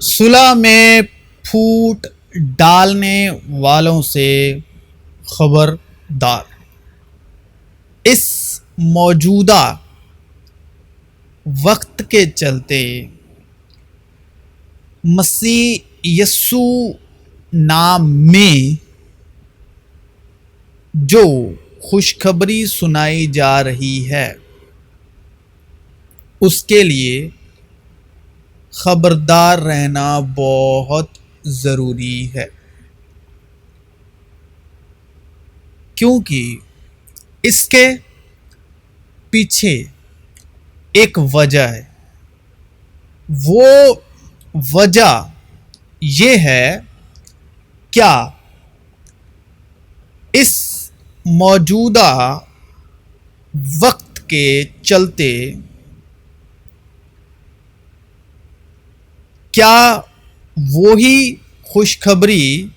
صلح میں پھوٹ ڈالنے والوں سے خبردار۔ اس موجودہ وقت کے چلتے مسیح یسوع نام میں جو خوشخبری سنائی جا رہی ہے اس کے لیے خبردار رہنا بہت ضروری ہے، کیونکہ اس کے پیچھے ایک وجہ ہے۔ وہ وجہ یہ ہے، کیا اس موجودہ وقت کے چلتے کیا وہی خوشخبری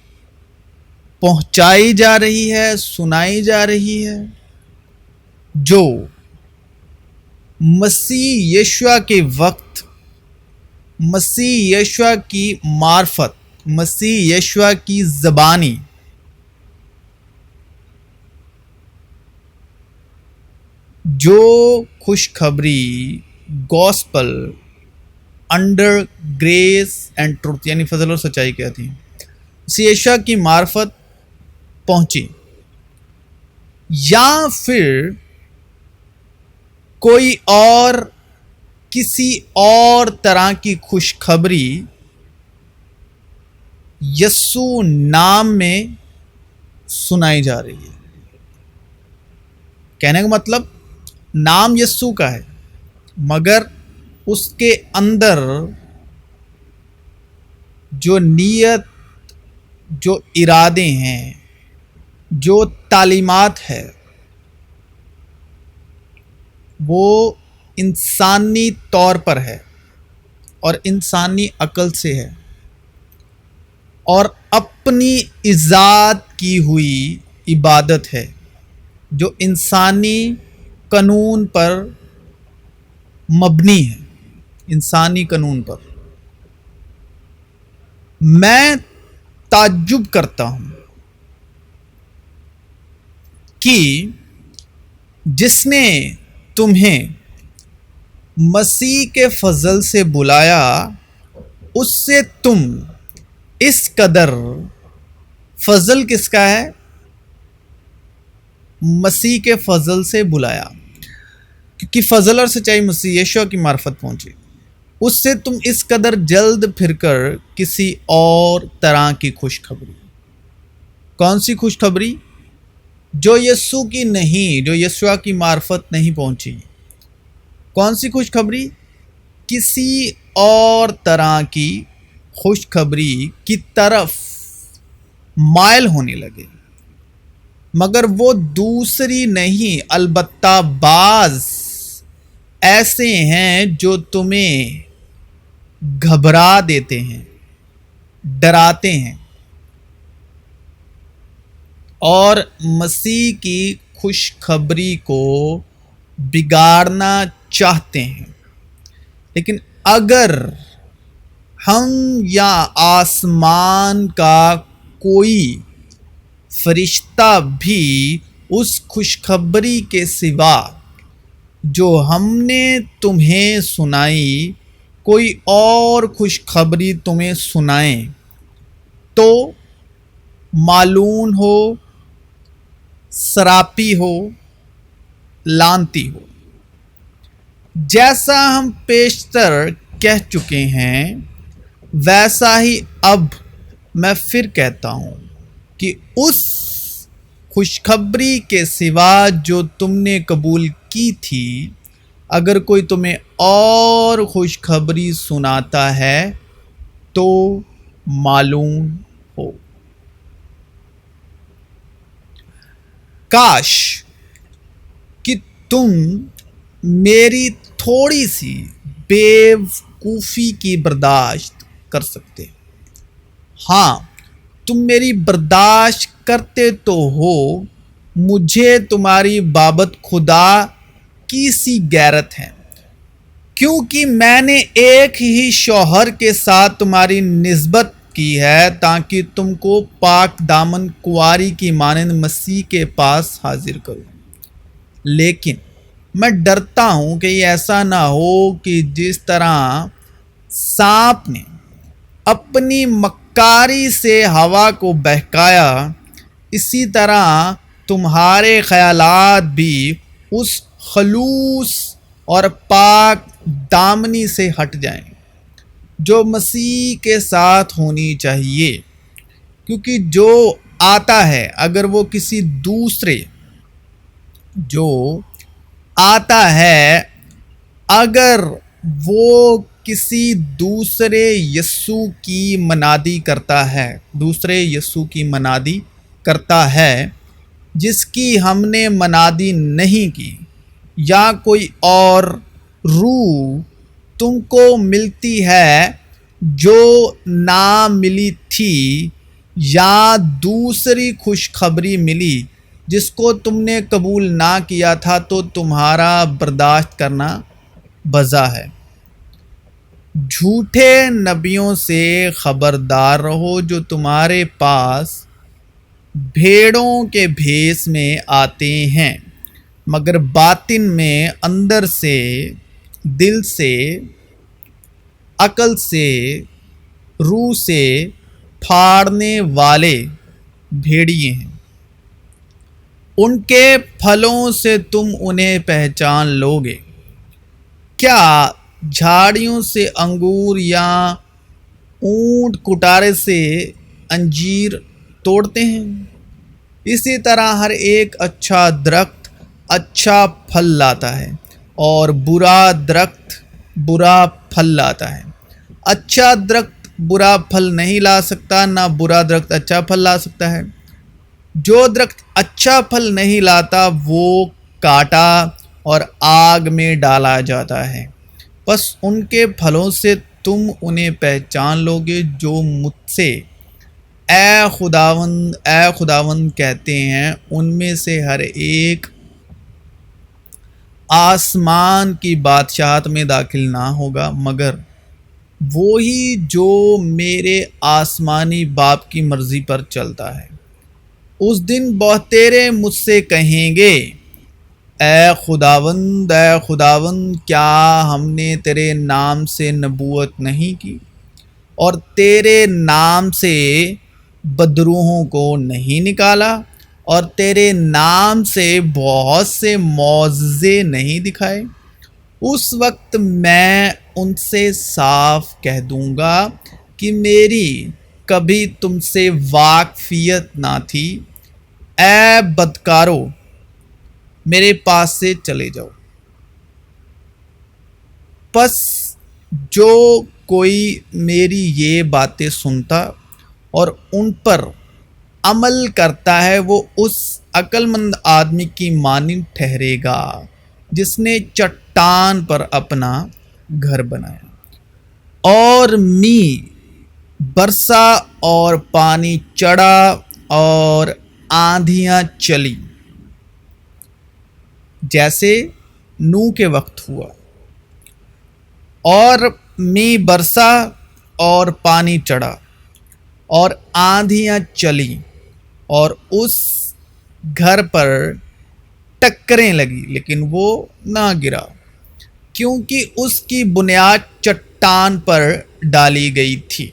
پہنچائی جا رہی ہے، سنائی جا رہی ہے جو مسیح یشوع کے وقت، مسیح یشوع کی معرفت، مسیح یشوع کی زبانی جو خوشخبری gospel under grace and truth یعنی فضل اور سچائی کہتی ہیں، مسیح یشوع کی معرفت پہنچی، یا پھر کوئی اور کسی اور طرح کی خوشخبری یسوع نام میں سنائی جا رہی ہے۔ کہنے کا مطلب نام یسوع کا ہے، مگر اس کے اندر جو نیت، جو ارادے ہیں، جو تعلیمات ہے، وہ انسانی طور پر ہے اور انسانی عقل سے ہے، اور اپنی ایجاد کی ہوئی عبادت ہے جو انسانی قانون پر مبنی ہے، انسانی قانون پر۔ میں تعجب کرتا ہوں کہ جس نے تمہیں مسیح کے فضل سے بلایا اس سے تم اس قدر، فضل کس کا ہے؟ مسیح کے فضل سے بلایا، کیونکہ فضل اور سچائی مسیح یشوع کی معرفت پہنچی، اس سے تم اس قدر جلد پھر کر کسی اور طرح کی خوشخبری۔ کون سی خوشخبری؟ جو یسوع کی نہیں، جو یسوع کی معرفت نہیں پہنچی۔ کون سی خوشخبری؟ کسی اور طرح کی خوشخبری کی طرف مائل ہونے لگے، مگر وہ دوسری نہیں، البتہ بعض ایسے ہیں جو تمہیں گھبرا دیتے ہیں، ڈراتے ہیں، اور مسیح کی خوشخبری کو بگاڑنا چاہتے ہیں۔ لیکن اگر ہم یا آسمان کا کوئی فرشتہ بھی اس خوشخبری کے سوا جو ہم نے تمہیں سنائی، کوئی اور خوشخبری تمہیں سنائیں تو معلوم ہو، سراپی ہو، لعنتی ہو۔ جیسا ہم پیشتر کہہ چکے ہیں ویسا ہی اب میں پھر کہتا ہوں کہ اس خوشخبری کے سوا جو تم نے قبول کی تھی، اگر کوئی تمہیں اور خوشخبری سناتا ہے تو معلوم ہو۔ کاش کہ تم میری تھوڑی سی بیوقوفی کی برداشت کر سکتے۔ ہاں، تم میری برداشت کرتے تو ہو، مجھے تمہاری بابت خدا کی سی غیرت ہے، کیونکہ میں نے ایک ہی شوہر کے ساتھ تمہاری نسبت کی ہے تاکہ تم کو پاک دامن کنواری کی مانند مسیح کے پاس حاضر کروں، لیکن میں ڈرتا ہوں کہ یہ ایسا نہ ہو کہ جس طرح سانپ نے اپنی مکاری سے ہوا کو بہکایا، اسی طرح تمہارے خیالات بھی اس خلوص اور پاک دامنی سے ہٹ جائیں جو مسیح کے ساتھ ہونی چاہیے، کیونکہ جو آتا ہے اگر وہ کسی دوسرے جو آتا ہے اگر وہ کسی دوسرے یسوع کی منادی کرتا ہے، دوسرے یسوع کی منادی کرتا ہے جس کی ہم نے منادی نہیں کی، یا کوئی اور روح تم کو ملتی ہے جو نہ ملی تھی، یا دوسری خوشخبری ملی جس کو تم نے قبول نہ کیا تھا، تو تمہارا برداشت کرنا بزا ہے۔ جھوٹے نبیوں سے خبردار رہو جو تمہارے پاس بھیڑوں کے بھیس میں آتے ہیں، مگر باطن میں اندر سے، دل سے، عقل سے، روح سے پھاڑنے والے بھیڑیے ہیں۔ ان کے پھلوں سے تم انہیں پہچان لو گے۔ کیا جھاڑیوں سے انگور یا اونٹ کٹارے سے انجیر توڑتے ہیں؟ اسی طرح ہر ایک اچھا درخت اچھا پھل لاتا ہے، اور برا درخت برا پھل لاتا ہے۔ اچھا درخت برا پھل نہیں لا سکتا، نہ برا درخت اچھا پھل لا سکتا ہے۔ جو درخت اچھا پھل نہیں لاتا وہ کاٹا اور آگ میں ڈالا جاتا ہے۔ بس ان کے پھلوں سے تم انہیں پہچان لو گے۔ جو مجھ سے اے خداوند کہتے ہیں، ان میں سے ہر ایک آسمان کی بادشاہت میں داخل نہ ہوگا، مگر وہی جو میرے آسمانی باپ کی مرضی پر چلتا ہے۔ اس دن بہتیرے مجھ سے کہیں گے، اے خداوند کیا ہم نے تیرے نام سے نبوت نہیں کی، اور تیرے نام سے بدروحوں کو نہیں نکالا، اور تیرے نام سے بہت سے معجزے نہیں دکھائے؟ اس وقت میں ان سے صاف کہہ دوں گا کہ میری کبھی تم سے واقفیت نہ تھی۔ اے بدکارو، میرے پاس سے چلے جاؤ۔ پس جو کوئی میری یہ باتیں سنتا اور ان پر عمل کرتا ہے وہ اس عقل مند آدمی کی مانند ٹھہرے گا جس نے چٹان پر اپنا گھر بنایا، اور مینہ برسا اور پانی چڑھا اور آندھیاں چلی، جیسے نوح کے وقت ہوا۔ اور مینہ برسا اور پانی چڑھا اور آندھیاں چلی، اور اس گھر پر ٹکریں لگی، لیکن وہ نہ گرا، کیونکہ اس کی بنیاد چٹان پر ڈالی گئی تھی۔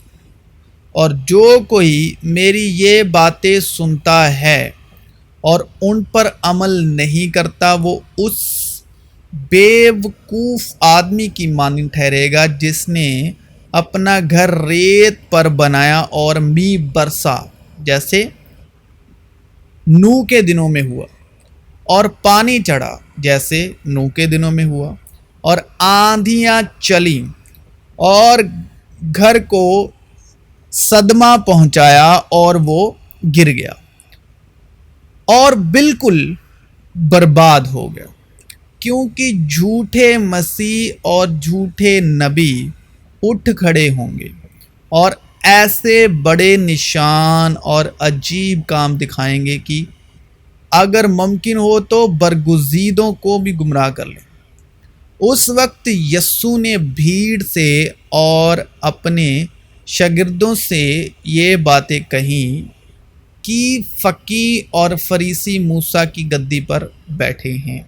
اور جو کوئی میری یہ باتیں سنتا ہے اور ان پر عمل نہیں کرتا وہ اس بے وقوف آدمی کی مانند ٹھہرے گا جس نے اپنا گھر ریت پر بنایا، اور مینہ برسا جیسے نوح کے دنوں میں ہوا، اور پانی چڑھا جیسے نوح کے دنوں میں ہوا، اور آندھیاں چلیں اور گھر کو صدمہ پہنچایا، اور وہ گر گیا اور بالکل برباد ہو گیا، کیونکہ جھوٹے مسیح اور جھوٹے نبی اٹھ کھڑے ہوں گے اور ایسے بڑے نشان اور عجیب کام دکھائیں گے کہ اگر ممکن ہو تو برگزیدوں کو بھی گمراہ کر لیں۔ اس وقت یسوع نے بھیڑ سے اور اپنے شاگردوں سے یہ باتیں کہیں کہ فقیہ اور فریسی موسیٰ کی گدی پر بیٹھے ہیں۔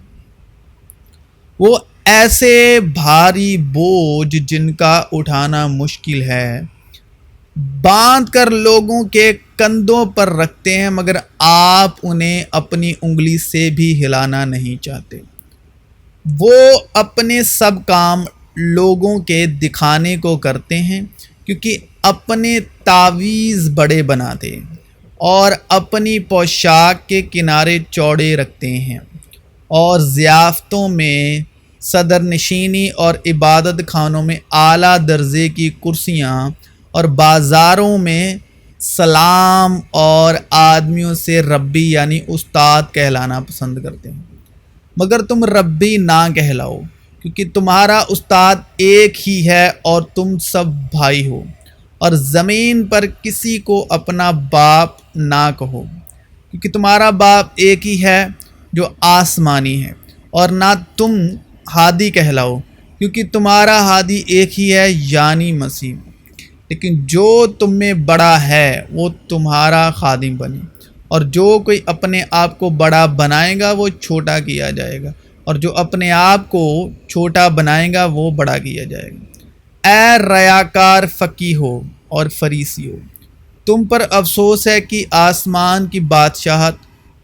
وہ ایسے بھاری بوجھ جن کا اٹھانا مشکل ہے باندھ کر لوگوں کے کندھوں پر رکھتے ہیں، مگر آپ انہیں اپنی انگلی سے بھی ہلانا نہیں چاہتے۔ وہ اپنے سب کام لوگوں کے دکھانے کو کرتے ہیں، کیونکہ اپنے تعویذ بڑے بناتے اور اپنی پوشاک کے کنارے چوڑے رکھتے ہیں، اور ضیافتوں میں صدر نشینی اور عبادت خانوں میں اعلیٰ درجے کی کرسیاں اور بازاروں میں سلام اور آدمیوں سے ربی یعنی استاد کہلانا پسند کرتے ہیں، مگر تم ربی نہ کہلاؤ، کیونکہ تمہارا استاد ایک ہی ہے اور تم سب بھائی ہو۔ اور زمین پر کسی کو اپنا باپ نہ کہو، کیونکہ تمہارا باپ ایک ہی ہے جو آسمانی ہے۔ اور نہ تم ہادی کہلاؤ، کیونکہ تمہارا ہادی ایک ہی ہے یعنی مسیح۔ لیکن جو تم میں بڑا ہے وہ تمہارا خادم بنے، اور جو کوئی اپنے آپ کو بڑا بنائے گا وہ چھوٹا کیا جائے گا، اور جو اپنے آپ کو چھوٹا بنائے گا وہ بڑا کیا جائے گا۔ اے ریاکار فقیہو اور فریسیو، تم پر افسوس ہے کہ آسمان کی بادشاہت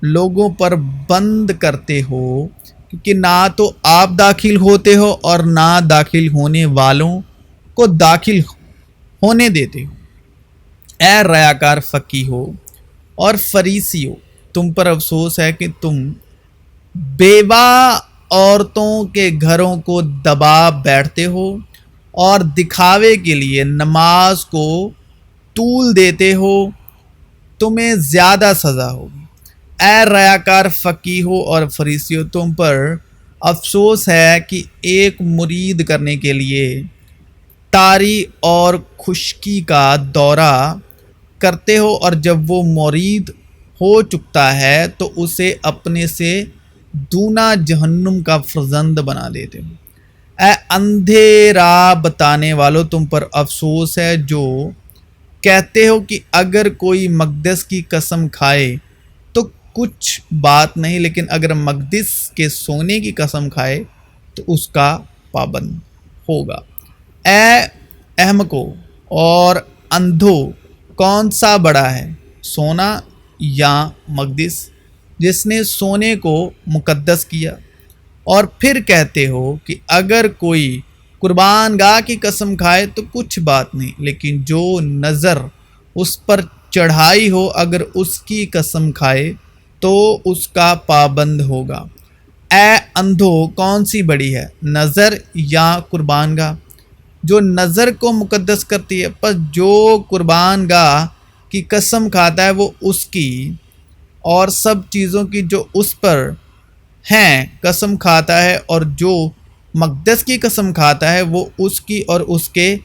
لوگوں پر بند کرتے ہو، کیونکہ نہ تو آپ داخل ہوتے ہو اور نہ داخل ہونے والوں کو داخل ہونے دیتے ہو۔ اے ریاکار فقیہو اور فریسیو، تم پر افسوس ہے کہ تم بیوہ عورتوں کے گھروں کو دبا بیٹھتے ہو اور دکھاوے کے لیے نماز کو طول دیتے ہو، تمہیں زیادہ سزا ہوگی۔ اے ریاکار فقیہو اور فریسیو، تم پر افسوس ہے کہ ایک مرید کرنے کے لیے تاری اور خشکی کا دورہ کرتے ہو، اور جب وہ مرید ہو چکتا ہے تو اسے اپنے سے دونا جہنم کا فرزند بنا دیتے ہو۔ اے اندھے راہ بتانے والو، تم پر افسوس ہے جو کہتے ہو کہ اگر کوئی مقدس کی قسم کھائے تو کچھ بات نہیں، لیکن اگر مقدس کے سونے کی قسم کھائے تو اس کا پابند ہوگا۔ اے احمقو اور اندھو، کون سا بڑا ہے، سونا یا مقدس جس نے سونے کو مقدس کیا؟ اور پھر کہتے ہو کہ اگر کوئی قربان گاہ کی قسم کھائے تو کچھ بات نہیں، لیکن جو نظر اس پر چڑھائی ہو اگر اس کی قسم کھائے تو اس کا پابند ہوگا۔ اے اندھو، کون سی بڑی ہے، نظر یا قربان گاہ؟ جو نظر کو مقدس کرتی ہے، پس جو قربان گاہ کی قسم کھاتا ہے وہ اس کی اور سب چیزوں کی جو اس پر ہیں قسم کھاتا ہے، اور جو مقدس کی قسم کھاتا ہے وہ اس کی اور اس کے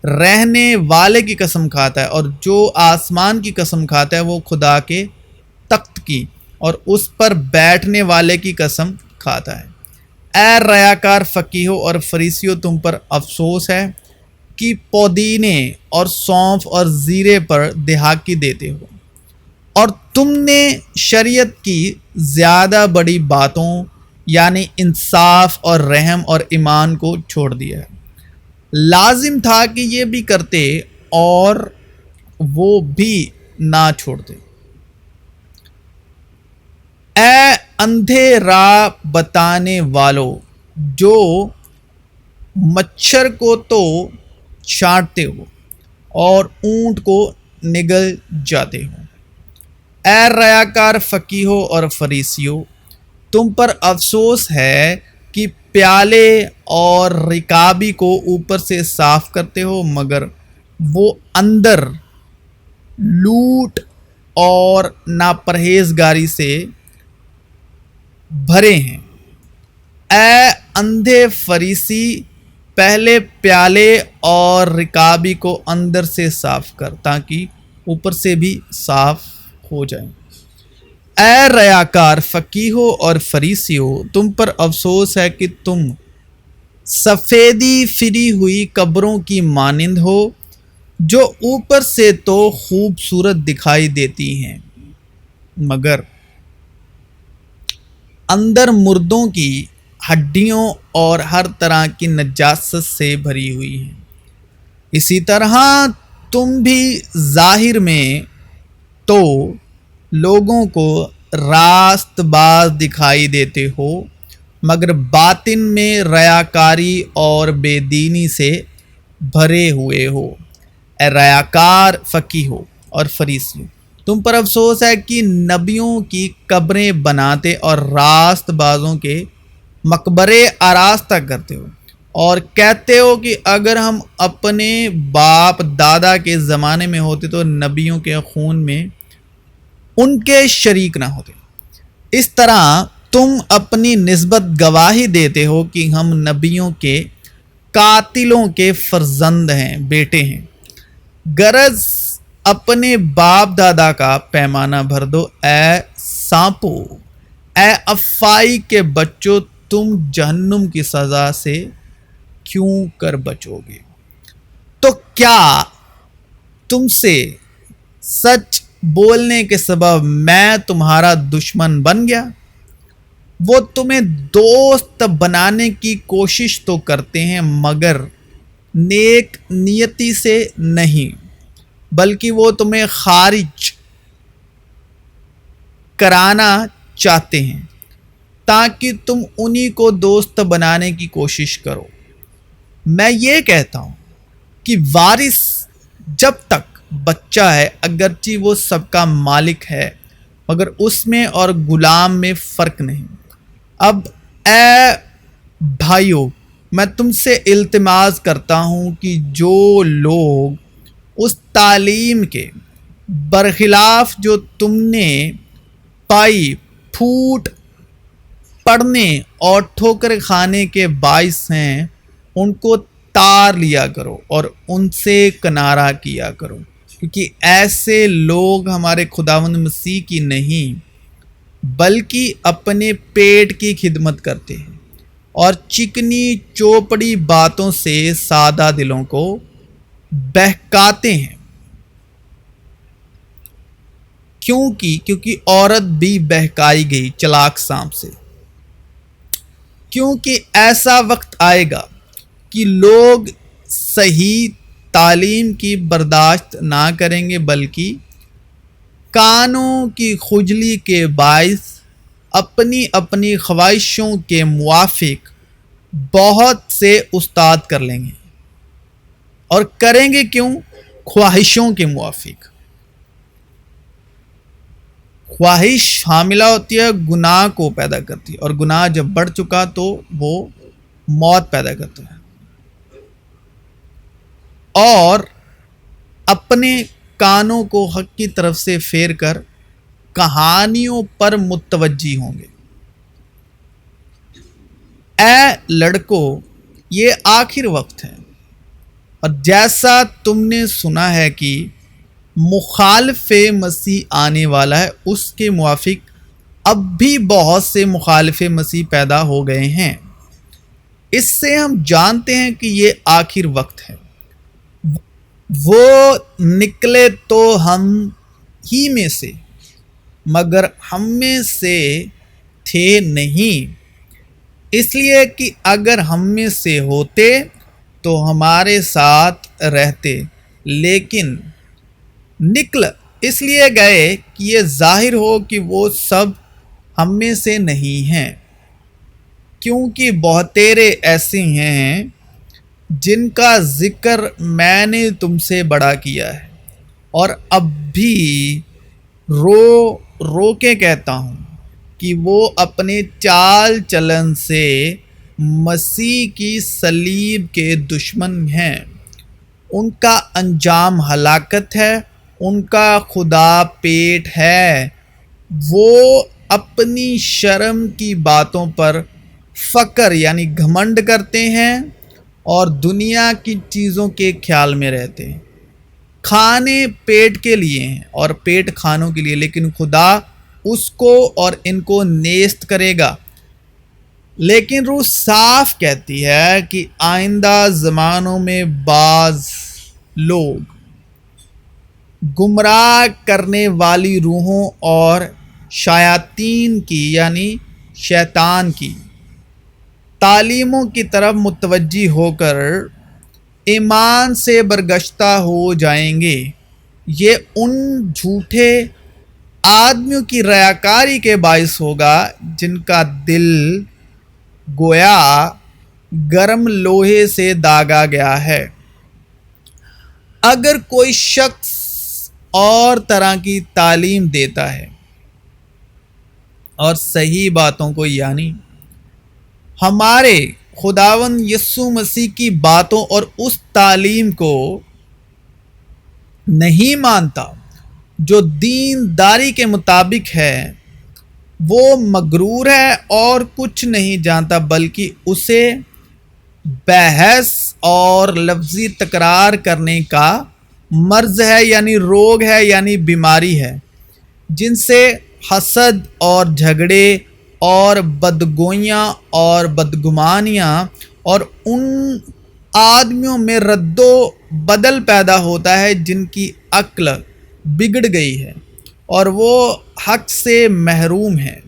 رہنے والے کی قسم کھاتا ہے، اور جو آسمان کی قسم کھاتا ہے وہ خدا کے تخت کی اور اس پر بیٹھنے والے کی قسم کھاتا ہے۔ اے ریاکار فقیہو اور فریسیو، تم پر افسوس ہے کہ پودینے اور سونف اور زیرے پر دہاقی دیتے ہو، اور تم نے شریعت کی زیادہ بڑی باتوں یعنی انصاف اور رحم اور ایمان کو چھوڑ دیا ہے۔ لازم تھا کہ یہ بھی کرتے اور وہ بھی نہ چھوڑتے۔ اے اندھے راہ بتانے والو، جو مچھر کو تو چھانٹتے ہو اور اونٹ کو نگل جاتے ہو۔ اے ریاکار فقیہو اور فریسیو، تم پر افسوس ہے کہ پیالے اور رکابی کو اوپر سے صاف کرتے ہو، مگر وہ اندر لوٹ اور ناپرہیزگاری سے بھرے ہیں۔ اے اندھے فریسی، پہلے پیالے اور رکابی کو اندر سے صاف کر تاکہ اوپر سے بھی صاف ہو جائیں۔ اے ریاکار فقیہو اور فریسیو، تم پر افسوس ہے کہ تم سفیدی پھری ہوئی قبروں کی مانند ہو جو اوپر سے تو خوبصورت دکھائی دیتی ہیں مگر اندر مردوں کی ہڈیوں اور ہر طرح کی نجاست سے بھری ہوئی ہیں۔ اسی طرح تم بھی ظاہر میں تو لوگوں کو راست باز دکھائی دیتے ہو مگر باطن میں ریاکاری اور بے دینی سے بھرے ہوئے ہو۔ اے ریاکار فقیہ ہو اور فریسی ہو، تم پر افسوس ہے کہ نبیوں کی قبریں بناتے اور راست بازوں کے مقبرے آراستہ کرتے ہو اور کہتے ہو کہ اگر ہم اپنے باپ دادا کے زمانے میں ہوتے تو نبیوں کے خون میں ان کے شریک نہ ہوتے۔ اس طرح تم اپنی نسبت گواہی دیتے ہو کہ ہم نبیوں کے قاتلوں کے فرزند ہیں، بیٹے ہیں۔ غرض اپنے باپ دادا کا پیمانہ بھر دو اے سانپو، اے افائی کے بچوں، تم جہنم کی سزا سے کیوں کر بچو گے؟ تو کیا تم سے سچ بولنے کے سبب میں تمہارا دشمن بن گیا؟ وہ تمہیں دوست بنانے کی کوشش تو کرتے ہیں مگر نیک نیتی سے نہیں، بلکہ وہ تمہیں خارج کرانا چاہتے ہیں تاکہ تم انہی کو دوست بنانے کی کوشش کرو۔ میں یہ کہتا ہوں کہ وارث جب تک بچہ ہے اگرچہ وہ سب کا مالک ہے مگر اس میں اور غلام میں فرق نہیں۔ اب اے بھائیو، میں تم سے التماس کرتا ہوں کہ جو لوگ اس تعلیم کے برخلاف جو تم نے پائی پھوٹ پڑنے اور ٹھوکر کھانے کے باعث ہیں ان کو تار لیا کرو اور ان سے کنارہ کیا کرو، کیونکہ ایسے لوگ ہمارے خداوند مسیح کی نہیں بلکہ اپنے پیٹ کی خدمت کرتے ہیں اور چکنی چوپڑی باتوں سے سادہ دلوں کو بہکاتے ہیں۔ کیونکہ عورت بھی بہکائی گئی چلاک سانپ سے، کیونکہ ایسا وقت آئے گا کہ لوگ صحیح تعلیم کی برداشت نہ کریں گے بلکہ کانوں کی خجلی کے باعث اپنی اپنی خواہشوں کے موافق بہت سے استاد کر لیں گے۔ اور کریں گے کیوں؟ خواہشوں کے موافق۔ خواہش حاملہ ہوتی ہے، گناہ کو پیدا کرتی ہے، اور گناہ جب بڑھ چکا تو وہ موت پیدا کرتا ہے۔ اور اپنے کانوں کو حق کی طرف سے پھیر کر کہانیوں پر متوجہ ہوں گے۔ اے لڑکو، یہ آخر وقت ہے، اور جیسا تم نے سنا ہے کہ مخالف مسیح آنے والا ہے، اس کے موافق اب بھی بہت سے مخالف مسیح پیدا ہو گئے ہیں۔ اس سے ہم جانتے ہیں کہ یہ آخر وقت ہے۔ وہ نکلے تو ہم ہی میں سے مگر ہم میں سے تھے نہیں، اس لیے کہ اگر ہم میں سے ہوتے تو ہمارے ساتھ رہتے، لیکن نکل اس لیے گئے کہ یہ ظاہر ہو کہ وہ سب ہم میں سے نہیں ہیں، کیونکہ بہتیرے ایسے ہیں جن کا ذکر میں نے تم سے بڑا کیا ہے، اور اب بھی رو کے کہتا ہوں کہ وہ اپنے چال چلن سے مسیح کی صلیب کے دشمن ہیں۔ ان کا انجام ہلاکت ہے، ان کا خدا پیٹ ہے، وہ اپنی شرم کی باتوں پر فخر یعنی گھمنڈ کرتے ہیں اور دنیا کی چیزوں کے خیال میں رہتے ہیں۔ کھانے پیٹ کے لیے ہیں اور پیٹ کھانوں کے لیے، لیکن خدا اس کو اور ان کو نیست کرے گا۔ لیکن روح صاف کہتی ہے کہ آئندہ زمانوں میں بعض لوگ گمراہ کرنے والی روحوں اور شیاطین کی یعنی شیطان کی تعلیموں کی طرف متوجہ ہو کر ایمان سے برگشتہ ہو جائیں گے۔ یہ ان جھوٹے آدمیوں کی ریاکاری کے باعث ہوگا جن کا دل گویا گرم لوہے سے داغا گیا ہے۔ اگر کوئی شخص اور طرح کی تعلیم دیتا ہے اور صحیح باتوں کو یعنی ہمارے خداوند یسوع مسیح کی باتوں اور اس تعلیم کو نہیں مانتا جو دینداری کے مطابق ہے، وہ مغرور ہے اور کچھ نہیں جانتا بلکہ اسے بحث اور لفظی تکرار کرنے کا مرض ہے یعنی روگ ہے یعنی بیماری ہے، جن سے حسد اور جھگڑے اور بدگوئیاں اور بدگمانیاں اور ان آدمیوں میں رد و بدل پیدا ہوتا ہے جن کی عقل بگڑ گئی ہے اور وہ حق سے محروم ہیں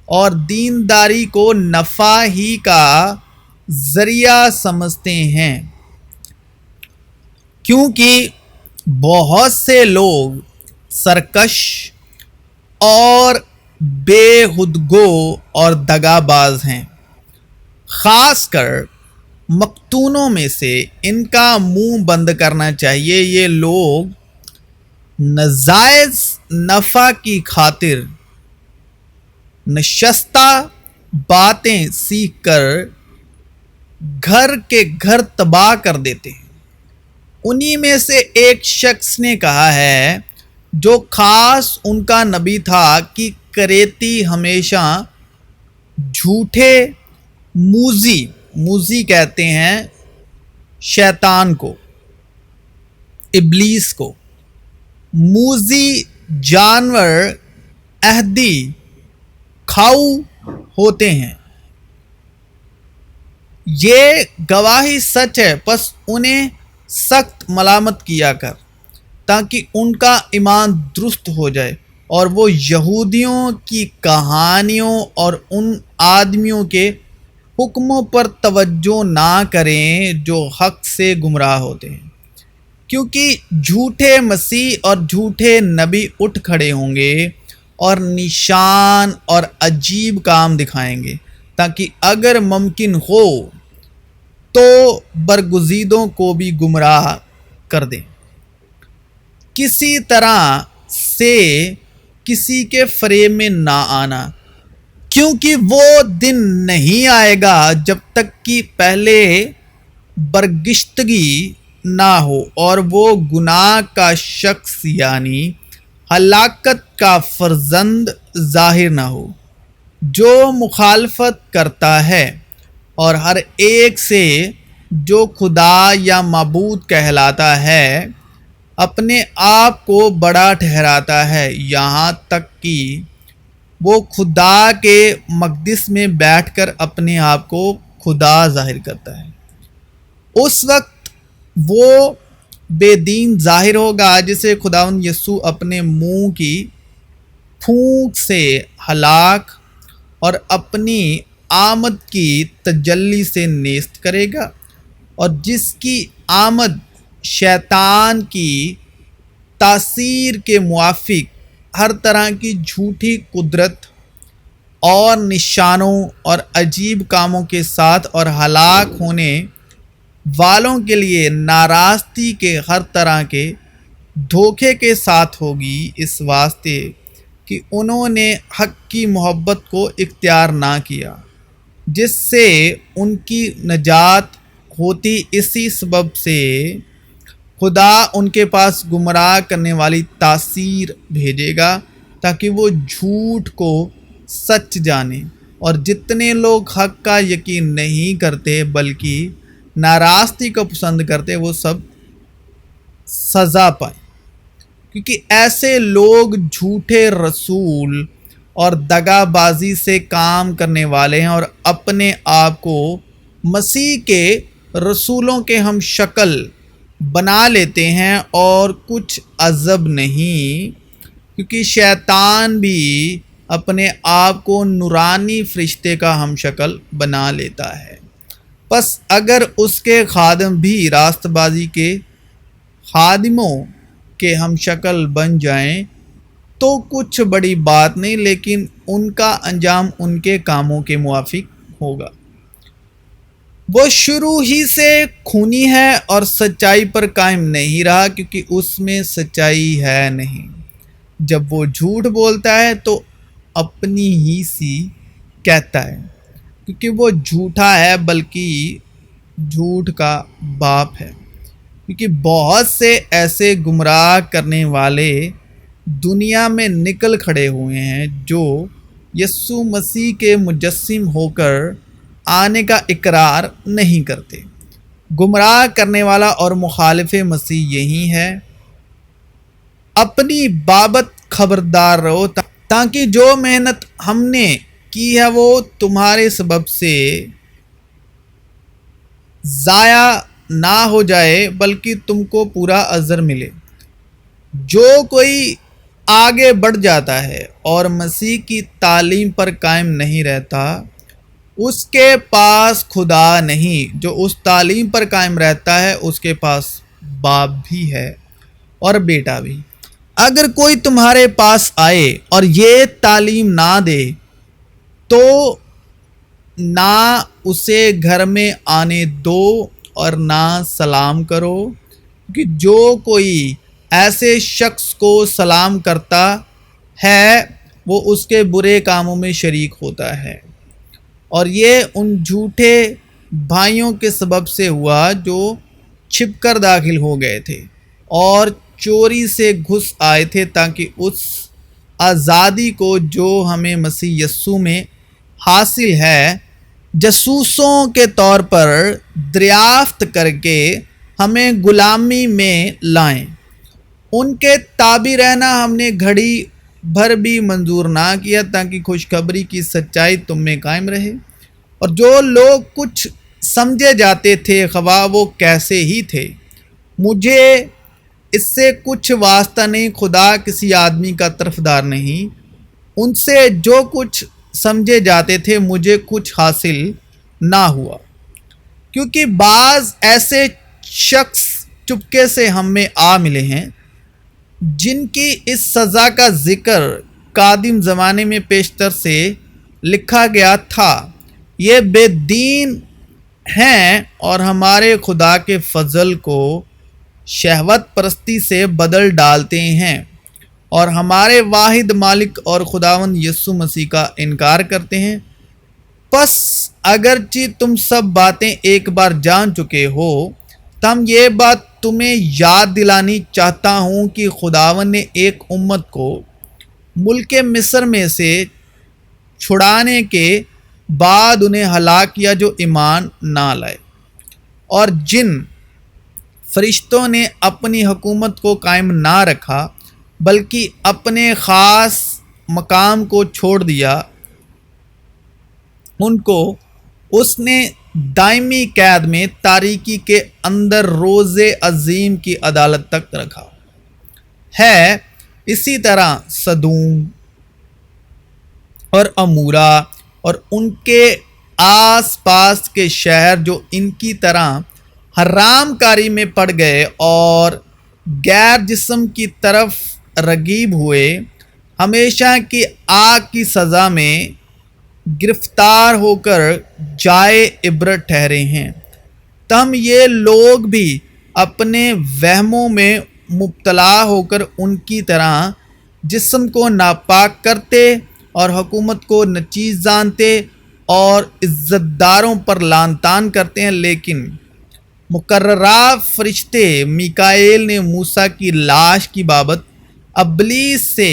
اور دینداری کو نفع ہی کا ذریعہ سمجھتے ہیں، کیونکہ بہت سے لوگ سرکش اور بے خودگو اور دغا باز ہیں۔ خاص کر مختونوں میں سے ان کا منہ بند کرنا چاہیے۔ یہ لوگ ناجائز نفع کی خاطر نشستہ باتیں سیکھ کر گھر کے گھر تباہ کر دیتے ہیں۔ انہی میں سے ایک شخص نے کہا ہے جو خاص ان کا نبی تھا کہ کریتی ہمیشہ جھوٹے موذی کہتے ہیں شیطان کو، ابلیس کو، موذی جانور عہدی کھاؤ ہوتے ہیں۔ یہ گواہی سچ ہے، پس انہیں سخت ملامت کیا کر تاکہ ان کا ایمان درست ہو جائے اور وہ یہودیوں کی کہانیوں اور ان آدمیوں کے حکموں پر توجہ نہ کریں جو حق سے گمراہ ہوتے ہیں، کیونکہ جھوٹے مسیح اور جھوٹے نبی اٹھ کھڑے ہوں گے اور نشان اور عجیب کام دکھائیں گے تاکہ اگر ممکن ہو تو برگزیدوں کو بھی گمراہ کر دیں۔ کسی طرح سے کسی کے فریب میں نہ آنا، کیونکہ وہ دن نہیں آئے گا جب تک کہ پہلے برگشتگی نہ ہو اور وہ گناہ کا شخص یعنی ہلاکت کا فرزند ظاہر نہ ہو، جو مخالفت کرتا ہے اور ہر ایک سے جو خدا یا معبود کہلاتا ہے اپنے آپ کو بڑا ٹھہراتا ہے، یہاں تک کہ وہ خدا کے مقدس میں بیٹھ کر اپنے آپ کو خدا ظاہر کرتا ہے۔ اس وقت وہ بے دین ظاہر ہوگا جسے خداوند یسوع اپنے منہ کی پھونک سے ہلاک اور اپنی آمد کی تجلی سے نیست کرے گا، اور جس کی آمد شیطان کی تاثیر کے موافق ہر طرح کی جھوٹی قدرت اور نشانوں اور عجیب کاموں کے ساتھ اور ہلاک ہونے والوں کے لیے ناراستی کے ہر طرح کے دھوکے کے ساتھ ہوگی، اس واسطے کہ انہوں نے حق کی محبت کو اختیار نہ کیا جس سے ان کی نجات ہوتی۔ اسی سبب سے خدا ان کے پاس گمراہ کرنے والی تاثیر بھیجے گا تاکہ وہ جھوٹ کو سچ جانیں، اور جتنے لوگ حق کا یقین نہیں کرتے بلکہ ناراستی کو پسند کرتے وہ سب سزا پائیں، کیونکہ ایسے لوگ جھوٹے رسول اور دغا بازی سے کام کرنے والے ہیں اور اپنے آپ کو مسیح کے رسولوں کے ہم شکل بنا لیتے ہیں، اور کچھ عجب نہیں، کیونکہ شیطان بھی اپنے آپ کو نورانی فرشتے کا ہم شکل بنا لیتا ہے۔ پس اگر اس کے خادم بھی راست بازی کے خادموں کے ہم شکل بن جائیں تو کچھ بڑی بات نہیں، لیکن ان کا انجام ان کے کاموں کے موافق ہوگا۔ وہ شروع ہی سے خونی ہے اور سچائی پر قائم نہیں رہا، کیونکہ اس میں سچائی ہے نہیں۔ جب وہ جھوٹ بولتا ہے تو اپنی ہی سی کہتا ہے، کیونکہ وہ جھوٹا ہے، بلکہ جھوٹ کا باپ ہے۔ کیونکہ بہت سے ایسے گمراہ کرنے والے دنیا میں نکل کھڑے ہوئے ہیں جو یسوع مسیح کے مجسم ہو کر آنے کا اقرار نہیں کرتے۔ گمراہ کرنے والا اور مخالف مسیح یہی ہے۔ اپنی بابت خبردار رہو، تاکہ جو محنت ہم نے کی ہے وہ تمہارے سبب سے ضائع نہ ہو جائے، بلکہ تم کو پورا اجر ملے۔ جو کوئی آگے بڑھ جاتا ہے اور مسیح کی تعلیم پر قائم نہیں رہتا، اس کے پاس خدا نہیں۔ جو اس تعلیم پر قائم رہتا ہے اس کے پاس باپ بھی ہے اور بیٹا بھی۔ اگر کوئی تمہارے پاس آئے اور یہ تعلیم نہ دے تو نہ اسے گھر میں آنے دو اور نہ سلام کرو، کہ جو کوئی ایسے شخص کو سلام کرتا ہے وہ اس کے برے کاموں میں شریک ہوتا ہے، اور یہ ان جھوٹے بھائیوں کے سبب سے ہوا جو چھپ کر داخل ہو گئے تھے اور چوری سے گھس آئے تھے، تاکہ اس آزادی کو جو ہمیں مسیح یسوع میں حاصل ہے جاسوسوں کے طور پر دریافت کر کے ہمیں غلامی میں لائیں۔ ان کے تابع رہنا ہم نے گھڑی بھر بھی منظور نہ کیا، تاکہ خوشخبری کی سچائی تم میں قائم رہے۔ اور جو لوگ کچھ سمجھے جاتے تھے، خواہ وہ کیسے ہی تھے، مجھے اس سے کچھ واسطہ نہیں، خدا کسی آدمی کا طرفدار نہیں۔ ان سے جو کچھ سمجھے جاتے تھے مجھے کچھ حاصل نہ ہوا، کیونکہ بعض ایسے شخص چپکے سے ہم میں آ ملے ہیں جن کی اس سزا کا ذکر قادم زمانے میں پیشتر سے لکھا گیا تھا۔ یہ بے دین ہیں اور ہمارے خدا کے فضل کو شہوت پرستی سے بدل ڈالتے ہیں، اور ہمارے واحد مالک اور خداوند یسوع مسیح کا انکار کرتے ہیں۔ پس اگرچہ تم سب باتیں ایک بار جان چکے ہو، تم یہ بات تمہیں یاد دلانی چاہتا ہوں کہ خداوند نے ایک امت کو ملک مصر میں سے چھڑانے کے بعد انہیں ہلاک کیا جو ایمان نہ لائے، اور جن فرشتوں نے اپنی حکومت کو قائم نہ رکھا بلکہ اپنے خاص مقام کو چھوڑ دیا، ان کو اس نے دائمی قید میں تاریکی کے اندر روز عظیم کی عدالت تک رکھا ہے۔ اسی طرح سدوم اور عمورہ اور ان کے آس پاس کے شہر جو ان کی طرح حرام کاری میں پڑ گئے اور غیر جسم کی طرف رغیب ہوئے، ہمیشہ کی آگ کی سزا میں گرفتار ہو کر جائے عبرت ٹھہرے ہیں۔ تم یہ لوگ بھی اپنے وہموں میں مبتلا ہو کر ان کی طرح جسم کو ناپاک کرتے اور حکومت کو نچیز جانتے اور عزت داروں پر لعن طعن کرتے ہیں، لیکن مقررہ فرشتے میکائیل نے موسیٰ کی لاش کی بابت ابلیس سے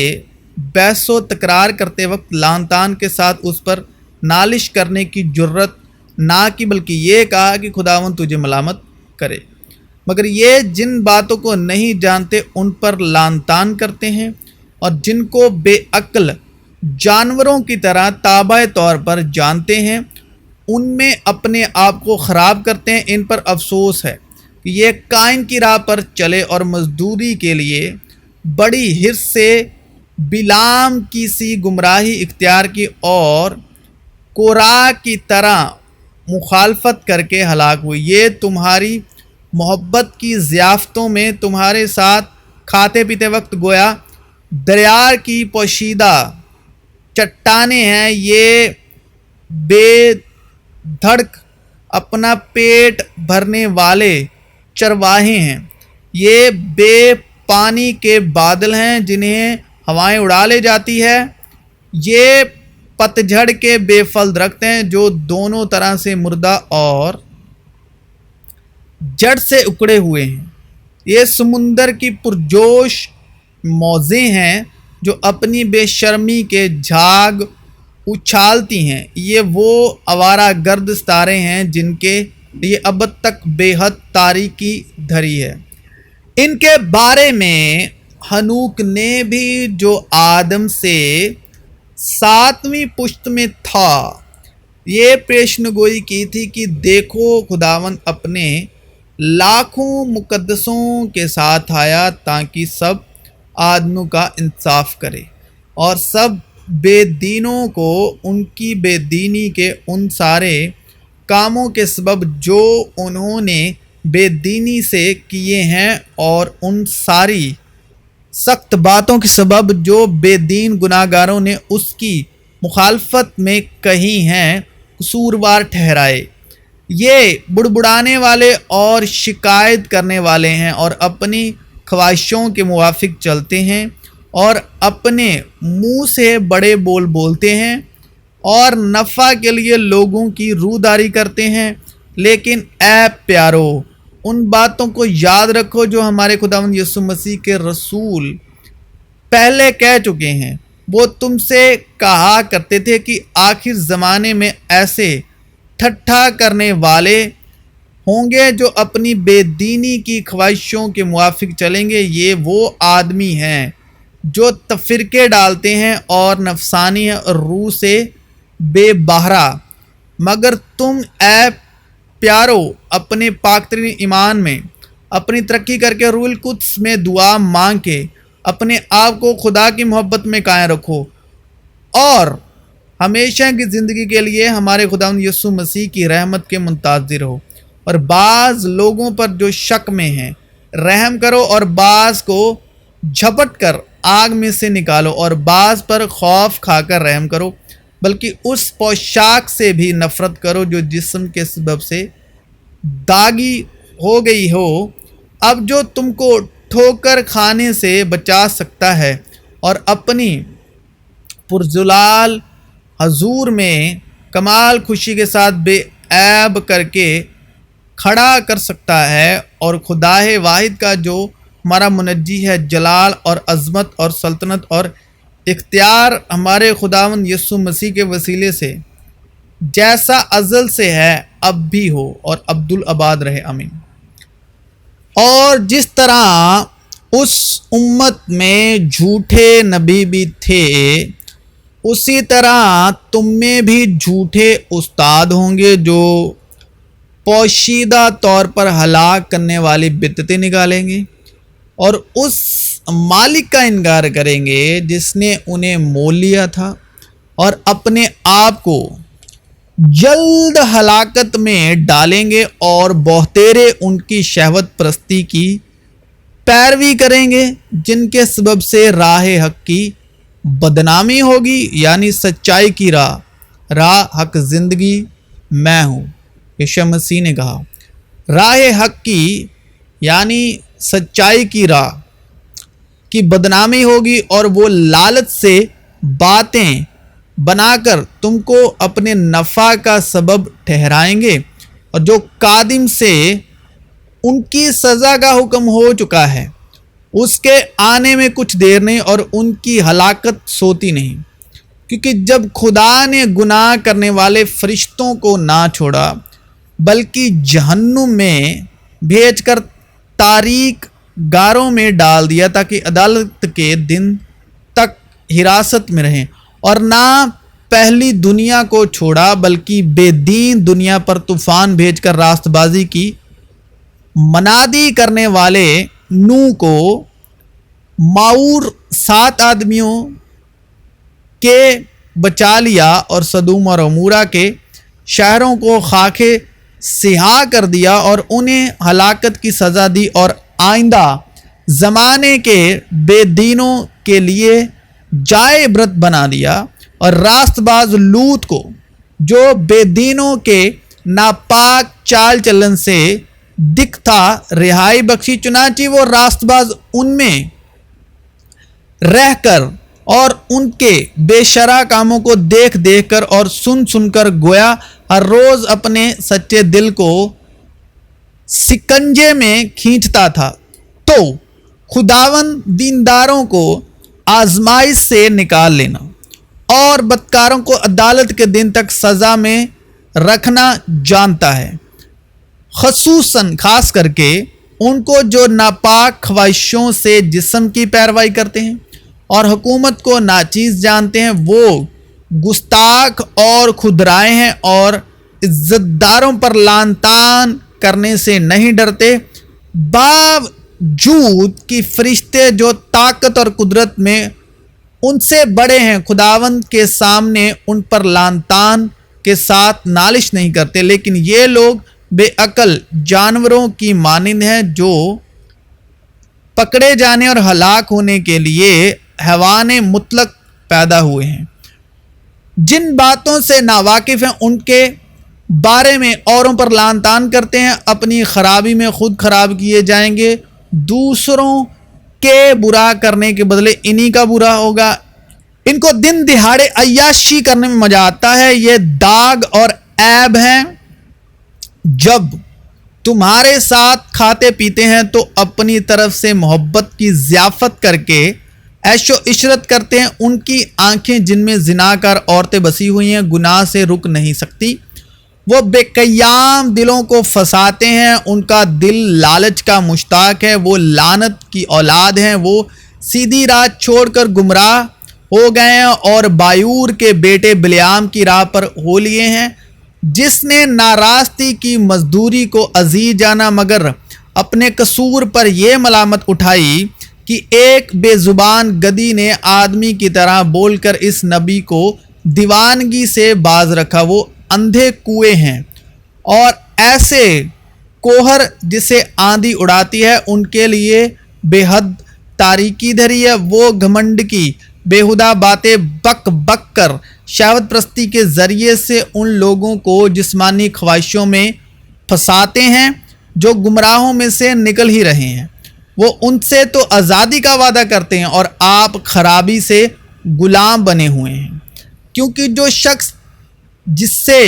بحث و تکرار کرتے وقت لعن طعن کے ساتھ اس پر نالش کرنے کی جرت نہ کی، بلکہ یہ کہا کہ خداوند تجھے ملامت کرے۔ مگر یہ جن باتوں کو نہیں جانتے ان پر لعن طعن کرتے ہیں، اور جن کو بے عقل جانوروں کی طرح تابع طور پر جانتے ہیں، ان میں اپنے آپ کو خراب کرتے ہیں۔ ان پر افسوس ہے کہ یہ کائن کی راہ پر چلے اور مزدوری کے لیے بڑی حرص سے بلعام کی سی گمراہی اختیار کی اور کورا کی طرح مخالفت کر کے ہلاک ہوئی۔ یہ تمہاری محبت کی ضیافتوں میں تمہارے ساتھ کھاتے پیتے وقت گویا دریا کی پوشیدہ چٹانیں ہیں، یہ بے دھڑک اپنا پیٹ بھرنے والے چرواہے ہیں، یہ بے پانی کے بادل ہیں جنہیں ہوائیں اڑا لے جاتی ہے، یہ پتجھڑ کے بے پھل درخت ہیں جو دونوں طرح سے مردہ اور جڑ سے اکڑے ہوئے ہیں، یہ سمندر کی پرجوش موجیں ہیں جو اپنی بے شرمی کے جھاگ اچھالتی ہیں، یہ وہ آوارہ گرد ستارے ہیں جن کے لیے ابد تک بے حد تاریکی دھری ہے۔ ان کے بارے میں ہنوک نے بھی جو آدم سے 7ویں پشت میں تھا یہ پیشنگوئی کی تھی کہ دیکھو خداوند اپنے لاکھوں مقدسوں کے ساتھ آیا تاکہ سب آدمیوں کا انصاف کرے اور سب بے دینوں کو ان کی بے دینی کے ان سارے کاموں کے سبب جو انہوں نے بے دینی سے کیے ہیں اور ان ساری سخت باتوں کے سبب جو بے دین گناہ گاروں نے اس کی مخالفت میں کہی ہیں قصوروار ٹھہرائے۔ یہ بڑبڑانے والے اور شکایت کرنے والے ہیں اور اپنی خواہشوں کے موافق چلتے ہیں اور اپنے منہ سے بڑے بول بولتے ہیں اور نفع کے لیے لوگوں کی روداری کرتے ہیں، لیکن اے پیارو ان باتوں کو یاد رکھو جو ہمارے خداوند یسوع مسیح کے رسول پہلے کہہ چکے ہیں۔ وہ تم سے کہا کرتے تھے کہ آخر زمانے میں ایسے ٹھٹھا کرنے والے ہوں گے جو اپنی بے دینی کی خواہشوں کے موافق چلیں گے، یہ وہ آدمی ہیں جو تفرقے ڈالتے ہیں اور نفسانی اور روح سے بے بہرا۔ مگر تم اے پیارو اپنے پاک ترین ایمان میں اپنی ترقی کر کے روح القدس میں دعا مانگ کے اپنے آپ کو خدا کی محبت میں قائم رکھو اور ہمیشہ کی زندگی کے لیے ہمارے خداوند یسوع مسیح کی رحمت کے منتظر ہو۔ اور بعض لوگوں پر جو شک میں ہیں رحم کرو اور بعض کو جھپٹ کر آگ میں سے نکالو اور بعض پر خوف کھا کر رحم کرو، بلکہ اس پوشاک سے بھی نفرت کرو جو جسم کے سبب سے داغی ہو گئی ہو، اب جو تم کو ٹھوکر کھانے سے بچا سکتا ہے اور اپنی پرجلال حضور میں کمال خوشی کے ساتھ بے عیب کر کے کھڑا کر سکتا ہے، اور خدا واحد کا جو ہمارا منجی ہے، جلال اور عظمت اور سلطنت اور اختیار ہمارے خداوند یسوع مسیح کے وسیلے سے جیسا ازل سے ہے اب بھی ہو اور عبدالآباد رہے، آمین۔ اور جس طرح اس امت میں جھوٹے نبی بھی تھے، اسی طرح تم میں بھی جھوٹے استاد ہوں گے جو پوشیدہ طور پر ہلاک کرنے والی بدعتیں نکالیں گے اور اس مالک کا انکار کریں گے جس نے انہیں مول لیا تھا، اور اپنے آپ کو جلد ہلاکت میں ڈالیں گے اور بہتیرے ان کی شہوت پرستی کی پیروی کریں گے جن کے سبب سے راہ حق کی بدنامی ہوگی، یعنی سچائی کی راہ حق زندگی میں ہوں۔ یسوع مسیح نے کہا راہ حق کی یعنی سچائی کی راہ کی بدنامی ہوگی، اور وہ لالچ سے باتیں بنا کر تم کو اپنے نفع کا سبب ٹھہرائیں گے، اور جو قادم سے ان کی سزا کا حکم ہو چکا ہے اس کے آنے میں کچھ دیر نہیں اور ان کی ہلاکت سوتی نہیں، کیونکہ جب خدا نے گناہ کرنے والے فرشتوں کو نہ چھوڑا بلکہ جہنم میں بھیج کر تاریک گاروں میں ڈال دیا تاکہ عدالت کے دن تک حراست میں رہیں، اور نہ پہلی دنیا کو چھوڑا بلکہ بے دین دنیا پر طوفان بھیج کر راست بازی کی منادی کرنے والے نوح کو ماؤر 7 آدمیوں کے بچا لیا اور سدوم اور عمورہ کے شہروں کو خاک سیاہ کر دیا اور انہیں ہلاکت کی سزا دی اور آئندہ زمانے کے بے دینوں کے لیے جائے عبرت بنا دیا اور راست باز لوط کو جو بے دینوں کے ناپاک چال چلن سے دکھ تھا رہائی بخشی، چنانچہ وہ راست باز ان میں رہ کر اور ان کے بے شرع کاموں کو دیکھ دیکھ کر اور سن سن کر گویا ہر روز اپنے سچے دل کو سکنجے میں کھینچتا تھا۔ تو خداوند دینداروں کو آزمائش سے نکال لینا اور بدکاروں کو عدالت کے دن تک سزا میں رکھنا جانتا ہے، خصوصاً خاص کر کے ان کو جو ناپاک خواہشوں سے جسم کی پیروی کرتے ہیں اور حکومت کو ناچیز جانتے ہیں۔ وہ گستاخ اور خودرائے ہیں اور عزت داروں پر لعن طعن کرنے سے نہیں ڈرتے، باوجود کہ فرشتے جو طاقت اور قدرت میں ان سے بڑے ہیں خداوند کے سامنے ان پر لعن طعن کے ساتھ نالش نہیں کرتے، لیکن یہ لوگ بے عقل جانوروں کی مانند ہیں جو پکڑے جانے اور ہلاک ہونے کے لیے حیوان مطلق پیدا ہوئے ہیں۔ جن باتوں سے ناواقف ہیں ان کے بارے میں اوروں پر لعن طعن کرتے ہیں، اپنی خرابی میں خود خراب کیے جائیں گے، دوسروں کے برا کرنے کے بدلے انہی کا برا ہوگا۔ ان کو دن دہاڑے عیاشی کرنے میں مزہ آتا ہے، یہ داغ اور عیب ہیں۔ جب تمہارے ساتھ کھاتے پیتے ہیں تو اپنی طرف سے محبت کی ضیافت کر کے عیش و عشرت کرتے ہیں۔ ان کی آنکھیں جن میں زناکار عورتیں بسی ہوئی ہیں گناہ سے رک نہیں سکتی، وہ بے قیام دلوں کو پھنساتے ہیں، ان کا دل لالچ کا مشتاق ہے، وہ لعنت کی اولاد ہیں، وہ سیدھی راہ چھوڑ کر گمراہ ہو گئے ہیں اور بایور کے بیٹے بلیعام کی راہ پر ہو لیے ہیں، جس نے ناراستی کی مزدوری کو عزیز جانا مگر اپنے قصور پر یہ ملامت اٹھائی کہ ایک بے زبان گدی نے آدمی کی طرح بول کر اس نبی کو دیوانگی سے باز رکھا۔ وہ اندھے کوئے ہیں اور ایسے کوہر جسے آندھی اڑاتی ہے، ان کے لیے بے حد تاریکی دھری ہے۔ وہ گھمنڈ کی بےہودہ باتیں بک بک کر شہوت پرستی کے ذریعے سے ان لوگوں کو جسمانی خواہشوں میں پھنساتے ہیں جو گمراہوں میں سے نکل ہی رہے ہیں۔ وہ ان سے تو آزادی کا وعدہ کرتے ہیں اور آپ خرابی سے غلام بنے ہوئے ہیں، کیونکہ جو شخص جس سے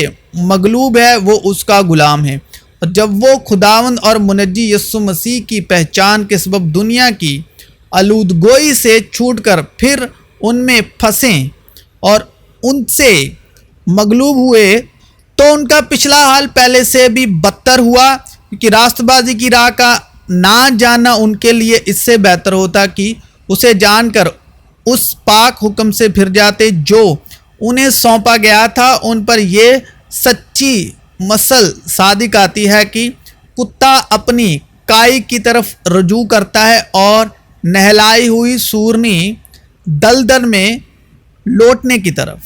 مغلوب ہے وہ اس کا غلام ہے۔ اور جب وہ خداوند اور منجی یسوع مسیح کی پہچان کے سبب دنیا کی آلودگوئی سے چھوٹ کر پھر ان میں پھنسیں اور ان سے مغلوب ہوئے تو ان کا پچھلا حال پہلے سے بھی بدتر ہوا، کیونکہ راست بازی کی راہ کا نہ جاننا ان کے لیے اس سے بہتر ہوتا کہ اسے جان کر اس پاک حکم سے پھر جاتے جو انہیں سونپا گیا تھا۔ ان پر یہ سچی مثل صادق آتی ہے کہ کتا اپنی کائی کی طرف رجوع کرتا ہے اور نہلائی ہوئی سورنی دلدل میں لوٹنے کی طرف۔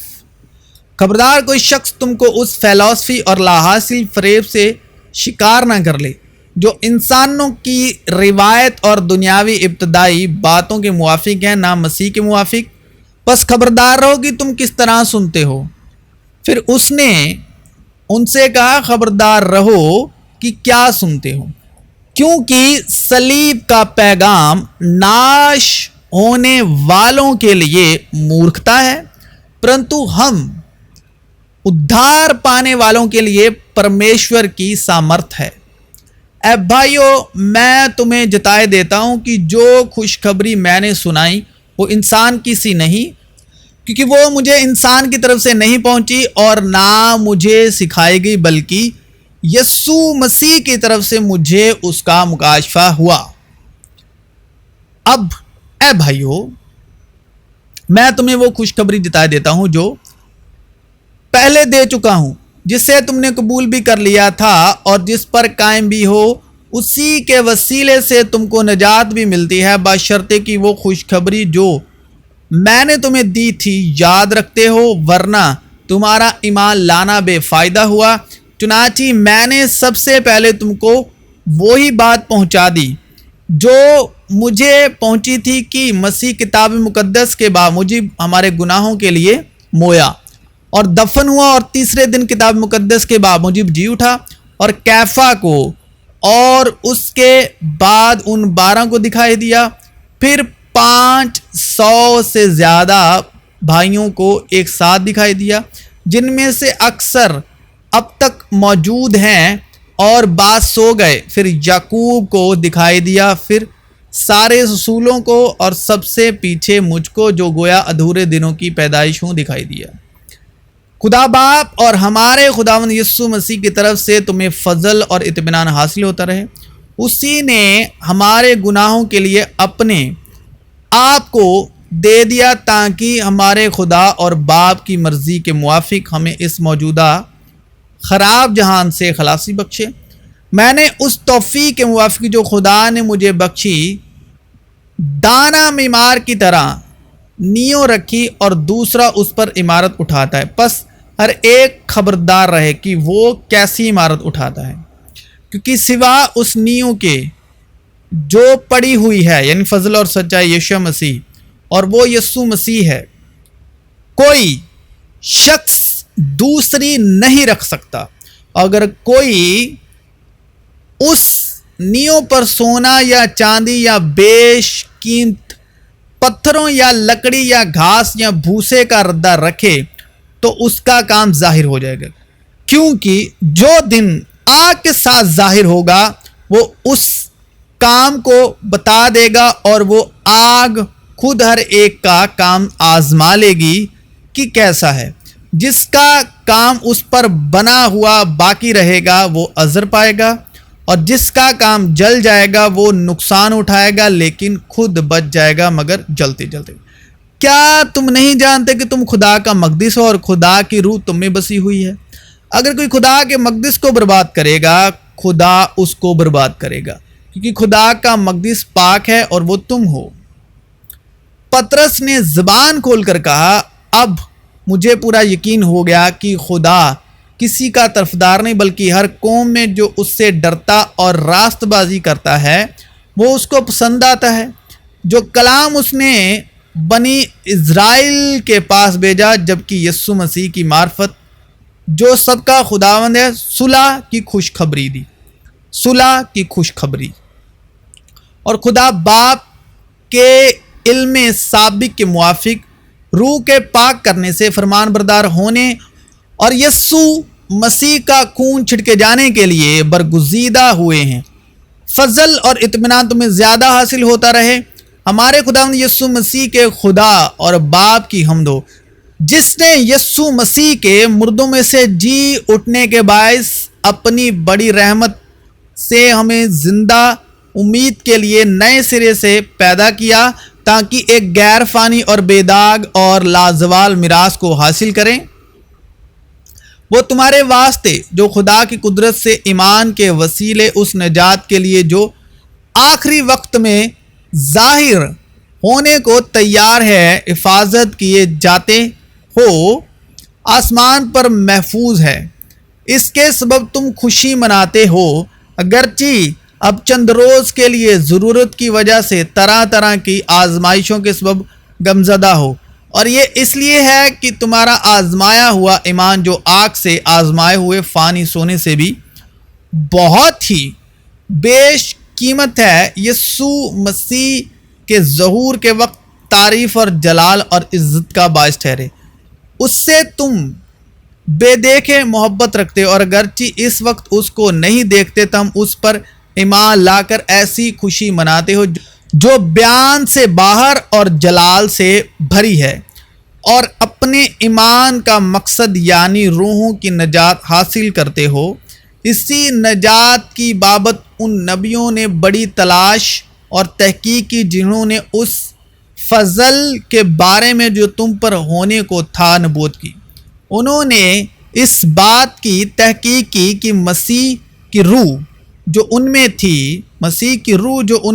خبردار کوئی شخص تم کو اس فلسفی اور لا حاصل فریب سے شکار نہ کر لے جو انسانوں کی روایت اور دنیاوی ابتدائی باتوں کے موافق ہیں، نہ مسیح کے موافق۔ بس خبردار رہو کہ تم کس طرح سنتے ہو۔ پھر اس نے ان سے کہا خبردار رہو کہ کیا سنتے ہو، کیونکہ صلیب کا پیغام ناش ہونے والوں کے لیے مورکھتا ہے، پرنتو ہم ادھار پانے والوں کے لیے پرمیشور کی سامرتھ ہے۔ اے بھائیو، میں تمہیں جتائے دیتا ہوں کہ جو خوشخبری میں نے سنائی وہ انسان کی سی نہیں، کیونکہ وہ مجھے انسان کی طرف سے نہیں پہنچی اور نہ مجھے سکھائی گئی، بلکہ یسوع مسیح کی طرف سے مجھے اس کا مکاشفہ ہوا۔ اب اے بھائیو، میں تمہیں وہ خوشخبری جتا دیتا ہوں جو پہلے دے چکا ہوں، جسے تم نے قبول بھی کر لیا تھا اور جس پر قائم بھی ہو، اسی کے وسیلے سے تم کو نجات بھی ملتی ہے، بشرطے کہ وہ خوشخبری جو میں نے تمہیں دی تھی یاد رکھتے ہو، ورنہ تمہارا ایمان لانا بے فائدہ ہوا۔ چنانچہ میں نے سب سے پہلے تم کو وہی بات پہنچا دی جو مجھے پہنچی تھی کہ مسیح کتاب مقدس کے باموجب ہمارے گناہوں کے لیے مویا اور دفن ہوا، اور تیسرے دن کتاب مقدس کے باموجب جی اٹھا، اور کیفا کو اور اس کے بعد ان 12 کو دکھائی دیا، پھر 500 سے زیادہ بھائیوں کو ایک ساتھ دکھائی دیا، جن میں سے اکثر اب تک موجود ہیں اور بعض سو گئے، پھر یعقوب کو دکھائی دیا، پھر سارے رسولوں کو، اور سب سے پیچھے مجھ کو جو گویا ادھورے دنوں کی پیدائش ہوں دکھائی دیا۔ خدا باپ اور ہمارے خداوند یسوع مسیح کی طرف سے تمہیں فضل اور اطمینان حاصل ہوتا رہے۔ اسی نے ہمارے گناہوں کے لیے اپنے آپ کو دے دیا تاکہ ہمارے خدا اور باپ کی مرضی کے موافق ہمیں اس موجودہ خراب جہان سے خلاصی بخشے۔ میں نے اس توفیق کے موافق جو خدا نے مجھے بخشی دانا معمار کی طرح نیو رکھی، اور دوسرا اس پر عمارت اٹھاتا ہے، پس ہر ایک خبردار رہے کہ وہ کیسی عمارت اٹھاتا ہے، کیونکہ سوا اس نیو کے جو پڑی ہوئی ہے، یعنی فضل اور سچائی یسوع مسیح، اور وہ یسوع مسیح ہے، کوئی شخص دوسری نہیں رکھ سکتا۔ اگر کوئی اس نیو پر سونا یا چاندی یا بیش قیمت پتھروں یا لکڑی یا گھاس یا بھوسے کا ردہ رکھے تو اس کا کام ظاہر ہو جائے گا، کیونکہ جو دن آگ کے ساتھ ظاہر ہوگا وہ اس کام کو بتا دے گا، اور وہ آگ خود ہر ایک کا کام آزما لے گی کہ کیسا ہے۔ جس کا کام اس پر بنا ہوا باقی رہے گا وہ اجر پائے گا، اور جس کا کام جل جائے گا وہ نقصان اٹھائے گا، لیکن خود بچ جائے گا مگر جلتے جلتے۔ کیا تم نہیں جانتے کہ تم خدا کا مقدس ہو اور خدا کی روح تم میں بسی ہوئی ہے؟ اگر کوئی خدا کے مقدس کو برباد کرے گا، خدا اس کو برباد کرے گا، کیونکہ خدا کا مقدس پاک ہے اور وہ تم ہو۔ پترس نے زبان کھول کر کہا، اب مجھے پورا یقین ہو گیا کہ خدا کسی کا طرفدار نہیں بلکہ ہر قوم میں جو اس سے ڈرتا اور راست بازی کرتا ہے وہ اس کو پسند آتا ہے۔ جو کلام اس نے بنی اسرائیل کے پاس بھیجا جبکہ یسوع مسیح کی معرفت جو سب کا خداوند ہے، صلح کی خوشخبری دی، صلح کی خوشخبری، اور خدا باپ کے علم سابق کے موافق روح کے پاک کرنے سے فرمان بردار ہونے اور یسوع مسیح کا خون چھڑکے جانے کے لیے برگزیدہ ہوئے ہیں۔ فضل اور اطمینان تمہیں زیادہ حاصل ہوتا رہے۔ ہمارے خداوند یسوع مسیح کے خدا اور باپ کی حمد ہو، جس نے یسوع مسیح کے مردوں میں سے جی اٹھنے کے باعث اپنی بڑی رحمت سے ہمیں زندہ امید کے لیے نئے سرے سے پیدا کیا تاکہ ایک غیر فانی اور بے داغ اور لازوال میراث کو حاصل کریں۔ وہ تمہارے واسطے جو خدا کی قدرت سے ایمان کے وسیلے اس نجات کے لیے جو آخری وقت میں ظاہر ہونے کو تیار ہے حفاظت کیے جاتے ہو، آسمان پر محفوظ ہے۔ اس کے سبب تم خوشی مناتے ہو، اگرچہ اب چند روز کے لیے ضرورت کی وجہ سے طرح طرح کی آزمائشوں کے سبب غمزدہ ہو، اور یہ اس لیے ہے کہ تمہارا آزمایا ہوا ایمان جو آگ سے آزمائے ہوئے فانی سونے سے بھی بہت ہی بیش قیمت ہے، یسوع مسیح کے ظہور کے وقت تعریف اور جلال اور عزت کا باعث ٹھہرے۔ اس سے تم بے دیکھے محبت رکھتے اور اگرچہ اس وقت اس کو نہیں دیکھتے تم اس پر ایمان لا کر ایسی خوشی مناتے ہو جو بیان سے باہر اور جلال سے بھری ہے، اور اپنے ایمان کا مقصد یعنی روحوں کی نجات حاصل کرتے ہو۔ اسی نجات کی بابت ان نبیوں نے بڑی تلاش اور تحقیق کی جنہوں نے اس فضل کے بارے میں جو تم پر ہونے کو تھا نبوت کی۔ انہوں نے اس بات کی تحقیق کی کہ مسیح کی روح جو ان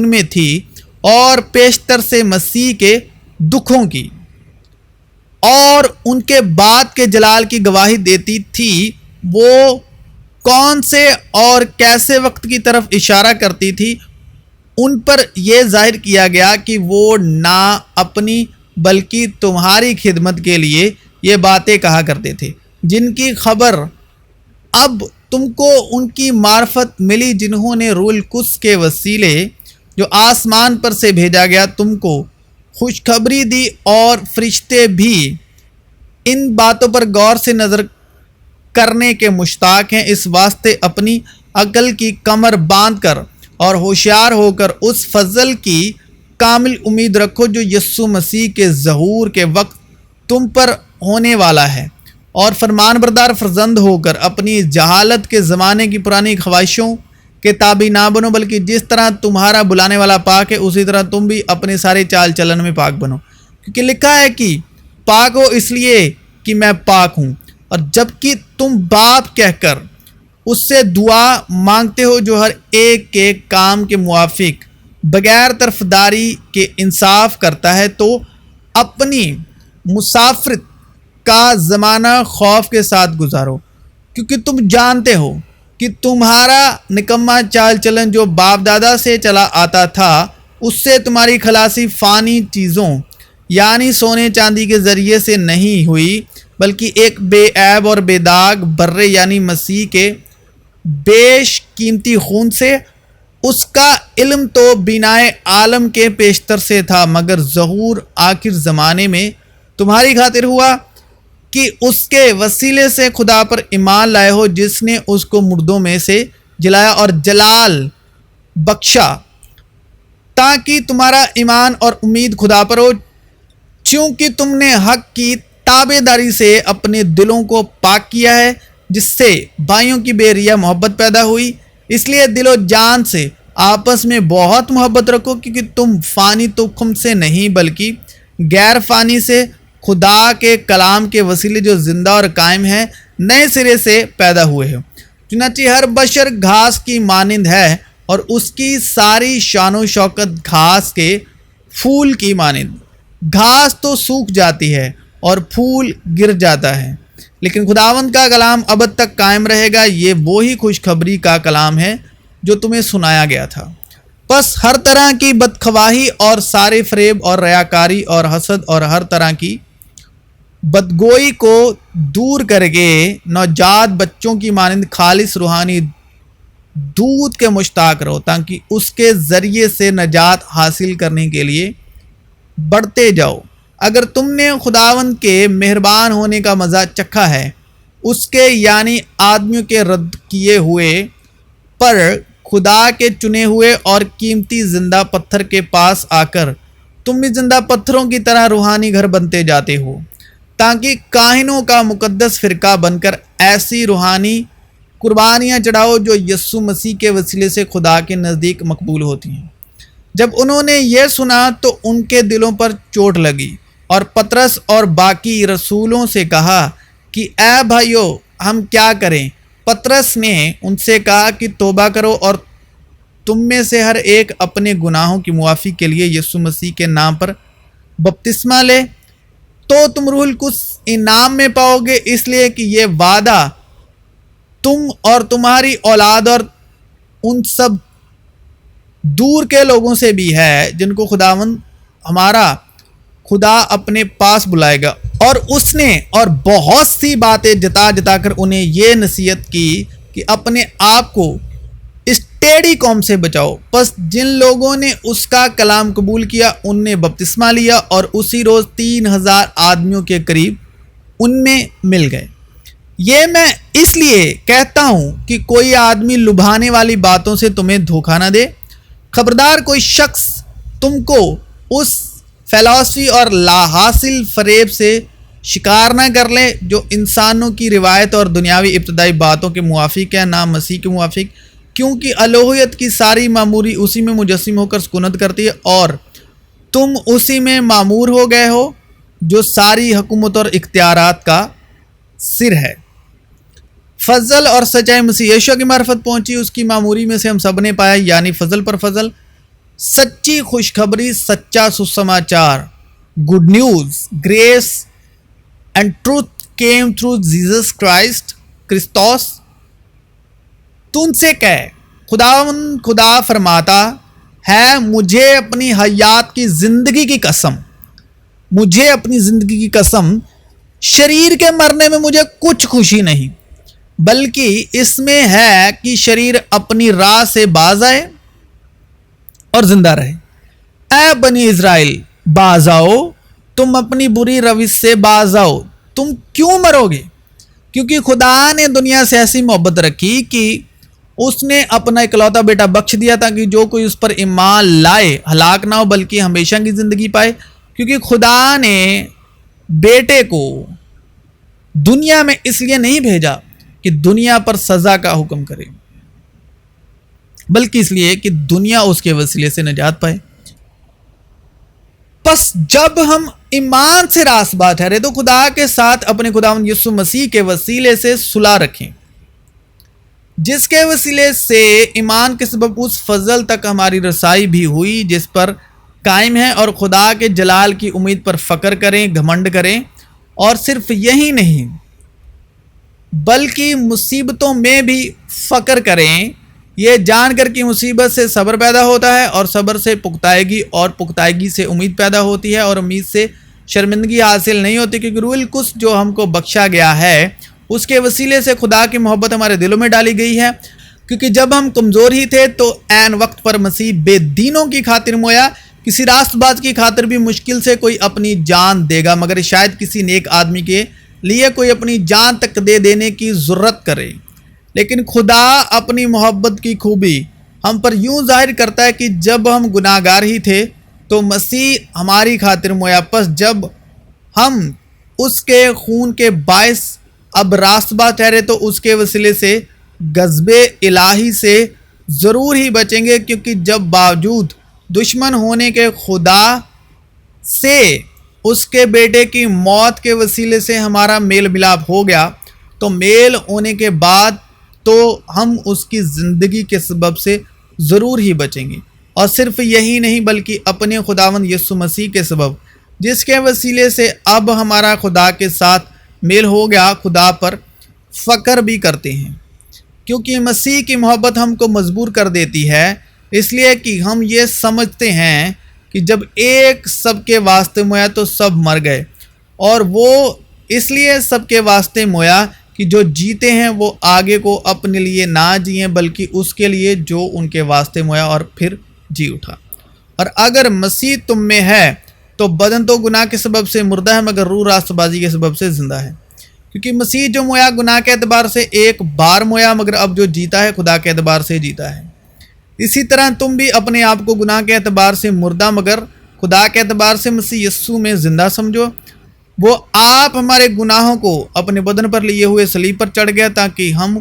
میں تھی اور پیشتر سے مسیح کے دکھوں کی اور ان کے بعد کے جلال کی گواہی دیتی تھی، وہ کون سے اور کیسے وقت کی طرف اشارہ کرتی تھی۔ ان پر یہ ظاہر کیا گیا کہ وہ نہ اپنی بلکہ تمہاری خدمت کے لیے یہ باتیں کہا کرتے تھے، جن کی خبر اب تم کو ان کی معرفت ملی، جنہوں نے روح القدس کے وسیلے جو آسمان پر سے بھیجا گیا تم کو خوشخبری دی، اور فرشتے بھی ان باتوں پر غور سے نظر کرنے کے مشتاق ہیں۔ اس واسطے اپنی عقل کی کمر باندھ کر اور ہوشیار ہو کر اس فضل کی کامل امید رکھو جو یسوع مسیح کے ظہور کے وقت تم پر ہونے والا ہے، اور فرمان بردار فرزند ہو کر اپنی جہالت کے زمانے کی پرانی خواہشوں کے تابع نہ بنو، بلکہ جس طرح تمہارا بلانے والا پاک ہے اسی طرح تم بھی اپنے سارے چال چلن میں پاک بنو، کیونکہ لکھا ہے کہ پاک ہو اس لیے کہ میں پاک ہوں۔ اور جبکہ تم باپ کہہ کر اس سے دعا مانگتے ہو جو ہر ایک کے کام کے موافق بغیر طرفداری کے انصاف کرتا ہے، تو اپنی مسافرت کا زمانہ خوف کے ساتھ گزارو، کیونکہ تم جانتے ہو کہ تمہارا نکما چال چلن جو باپ دادا سے چلا آتا تھا، اس سے تمہاری خلاصی فانی چیزوں یعنی سونے چاندی کے ذریعے سے نہیں ہوئی، بلکہ ایک بے عیب اور بے داغ برے یعنی مسیح کے بیش قیمتی خون سے۔ اس کا علم تو بینائے عالم کے پیشتر سے تھا، مگر ظہور آخر زمانے میں تمہاری خاطر ہوا کہ اس کے وسیلے سے خدا پر ایمان لائے ہو، جس نے اس کو مردوں میں سے جلایا اور جلال بخشا، تاکہ تمہارا ایمان اور امید خدا پر ہو، چونکہ تم نے حق کی تابع داری سے اپنے دلوں کو پاک کیا ہے، جس سے بھائیوں کی بے ریا محبت پیدا ہوئی۔ اس لیے دل و جان سے آپس میں بہت محبت رکھو، کیونکہ تم فانی تخم سے نہیں بلکہ غیر فانی سے خدا کے کلام کے وسیلے جو زندہ اور قائم ہے نئے سرے سے پیدا ہوئے ہو۔ چنانچہ ہر بشر گھاس کی مانند ہے، اور اس کی ساری شان و شوکت گھاس کے پھول کی مانند۔ گھاس تو سوکھ جاتی ہے اور پھول گر جاتا ہے، لیکن خداوند کا کلام ابد تک قائم رہے گا۔ یہ وہی خوشخبری کا کلام ہے جو تمہیں سنایا گیا تھا۔ بس ہر طرح کی بدخواہی اور سارے فریب اور ریاکاری اور حسد اور ہر طرح کی بدگوئی کو دور کر کے نوجات بچوں کی مانند خالص روحانی دودھ کے مشتاق رہو، تاکہ اس کے ذریعے سے نجات حاصل کرنے کے لیے بڑھتے جاؤ۔ اگر تم نے خداوند کے مہربان ہونے کا مزہ چکھا ہے، اس کے یعنی آدمیوں کے رد کیے ہوئے پر خدا کے چنے ہوئے اور قیمتی زندہ پتھر کے پاس آ کر تم بھی زندہ پتھروں کی طرح روحانی گھر بنتے جاتے ہو، تاکہ کاہنوں کا مقدس فرقہ بن کر ایسی روحانی قربانیاں چڑھاؤ جو یسوع مسیح کے وسیلے سے خدا کے نزدیک مقبول ہوتی ہیں۔ جب انہوں نے یہ سنا تو ان کے دلوں پر چوٹ لگی، اور پطرس اور باقی رسولوں سے کہا کہ اے بھائیو، ہم کیا کریں؟ پطرس نے ان سے کہا کہ توبہ کرو اور تم میں سے ہر ایک اپنے گناہوں کی معافی کے لیے یسوع مسیح کے نام پر بپتسمہ لے، تو تم روح القدس انعام میں پاؤ گے، اس لیے کہ یہ وعدہ تم اور تمہاری اولاد اور ان سب دور کے لوگوں سے بھی ہے جن کو خداوند ہمارا خدا اپنے پاس بلائے گا۔ اور اس نے اور بہت سی باتیں جتا جتا کر انہیں یہ نصیحت کی کہ اپنے آپ کو اس ٹیڑھی قوم سے بچاؤ۔ پس جن لوگوں نے اس کا کلام قبول کیا ان نے بپتسمہ لیا، اور اسی روز 3000 آدمیوں کے قریب ان میں مل گئے۔ یہ میں اس لیے کہتا ہوں کہ کوئی آدمی لبھانے والی باتوں سے تمہیں دھوکہ نہ دے۔ خبردار کوئی شخص تم کو اس فلسفی اور لا حاصل فریب سے شکار نہ کر لے جو انسانوں کی روایت اور دنیاوی ابتدائی باتوں کے موافق ہے، نہ مسیح کے موافق، کیونکہ الوہیت کی ساری معموری اسی میں مجسم ہو کر سکونت کرتی ہے، اور تم اسی میں معمور ہو گئے ہو جو ساری حکومت اور اختیارات کا سر ہے۔ فضل اور سچائی مسیح یشوع کی معرفت پہنچی، اس کی معموری میں سے ہم سب نے پایا، یعنی فضل پر فضل، سچی خوشخبری، سچا سسماچار، good news, grace and truth came through Jesus Christ Christos. تو ان سے کہے، خدا فرماتا ہے، مجھے اپنی حیات کی زندگی کی قسم، مجھے اپنی زندگی کی قسم، شریر کے مرنے میں مجھے کچھ خوشی نہیں، بلکہ اس میں ہے کہ شریر اپنی راہ سے باز آئے اور زندہ رہے۔ اے بنی اسرائیل، باز آؤ، تم اپنی بری روش سے باز آؤ۔ تم کیوں مرو گے؟ کیونکہ خدا نے دنیا سے ایسی محبت رکھی کہ اس نے اپنا اکلوتا بیٹا بخش دیا تاکہ جو کوئی اس پر ایمان لائے ہلاک نہ ہو بلکہ ہمیشہ کی زندگی پائے۔ کیونکہ خدا نے بیٹے کو دنیا میں اس لیے نہیں بھیجا کہ دنیا پر سزا کا حکم کرے، بلکہ اس لیے کہ دنیا اس کے وسیلے سے نجات پائے۔ پس جب ہم ایمان سے راست بات ٹھہرے تو خدا کے ساتھ اپنے خداوند یسوع مسیح کے وسیلے سے صلح رکھیں، جس کے وسیلے سے ایمان کے سبب اس فضل تک ہماری رسائی بھی ہوئی جس پر قائم ہے، اور خدا کے جلال کی امید پر فخر کریں، گھمنڈ کریں، اور صرف یہی نہیں بلکہ مصیبتوں میں بھی فخر کریں، یہ جان کر کہ مصیبت سے صبر پیدا ہوتا ہے، اور صبر سے پختگی، اور پختگی سے امید پیدا ہوتی ہے، اور امید سے شرمندگی حاصل نہیں ہوتی، کیونکہ روح القدس جو ہم کو بخشا گیا ہے اس کے وسیلے سے خدا کی محبت ہمارے دلوں میں ڈالی گئی ہے۔ کیونکہ جب ہم کمزور ہی تھے تو عین وقت پر مسیح بے دینوں کی خاطر مویا۔ کسی راست باز کی خاطر بھی مشکل سے کوئی اپنی جان دے گا، مگر شاید کسی نیک آدمی کے لیے کوئی اپنی جان تک دے دینے کی ضرورت کرے۔ لیکن خدا اپنی محبت کی خوبی ہم پر یوں ظاہر کرتا ہے کہ جب ہم گناہ گار ہی تھے تو مسیح ہماری خاطر مویا۔ پس جب ہم اس کے خون کے باعث اب راست باز ٹھہرے تو اس کے وسیلے سے غضب الہی سے ضرور ہی بچیں گے، کیونکہ جب باوجود دشمن ہونے کے خدا سے اس کے بیٹے کی موت کے وسیلے سے ہمارا میل ملاپ ہو گیا، تو میل ہونے کے بعد تو ہم اس کی زندگی کے سبب سے ضرور ہی بچیں گے، اور صرف یہی نہیں بلکہ اپنے خداوند یسوع مسیح کے سبب، جس کے وسیلے سے اب ہمارا خدا کے ساتھ میل ہو گیا، خدا پر فخر بھی کرتے ہیں۔ کیونکہ مسیح کی محبت ہم کو مجبور کر دیتی ہے، اس لیے کہ ہم یہ سمجھتے ہیں کہ جب ایک سب کے واسطے مویا تو سب مر گئے، اور وہ اس لیے سب کے واسطے مویا کہ جو جیتے ہیں وہ آگے کو اپنے لیے نہ جئیں بلکہ اس کے لیے جو ان کے واسطے مویا اور پھر جی اٹھا۔ اور اگر مسیح تم میں ہے تو بدن تو گناہ کے سبب سے مردہ ہے، مگر روح راست بازی کے سبب سے زندہ ہے۔ کیونکہ مسیح جو مویا گناہ کے اعتبار سے ایک بار مویا، مگر اب جو جیتا ہے خدا کے اعتبار سے جیتا ہے۔ اسی طرح تم بھی اپنے آپ کو گناہ کے اعتبار سے مردہ مگر خدا کے اعتبار سے مسیح یسوع میں زندہ سمجھو۔ وہ آپ ہمارے گناہوں کو اپنے بدن پر لیے ہوئے صلیب پر چڑھ گیا تاکہ ہم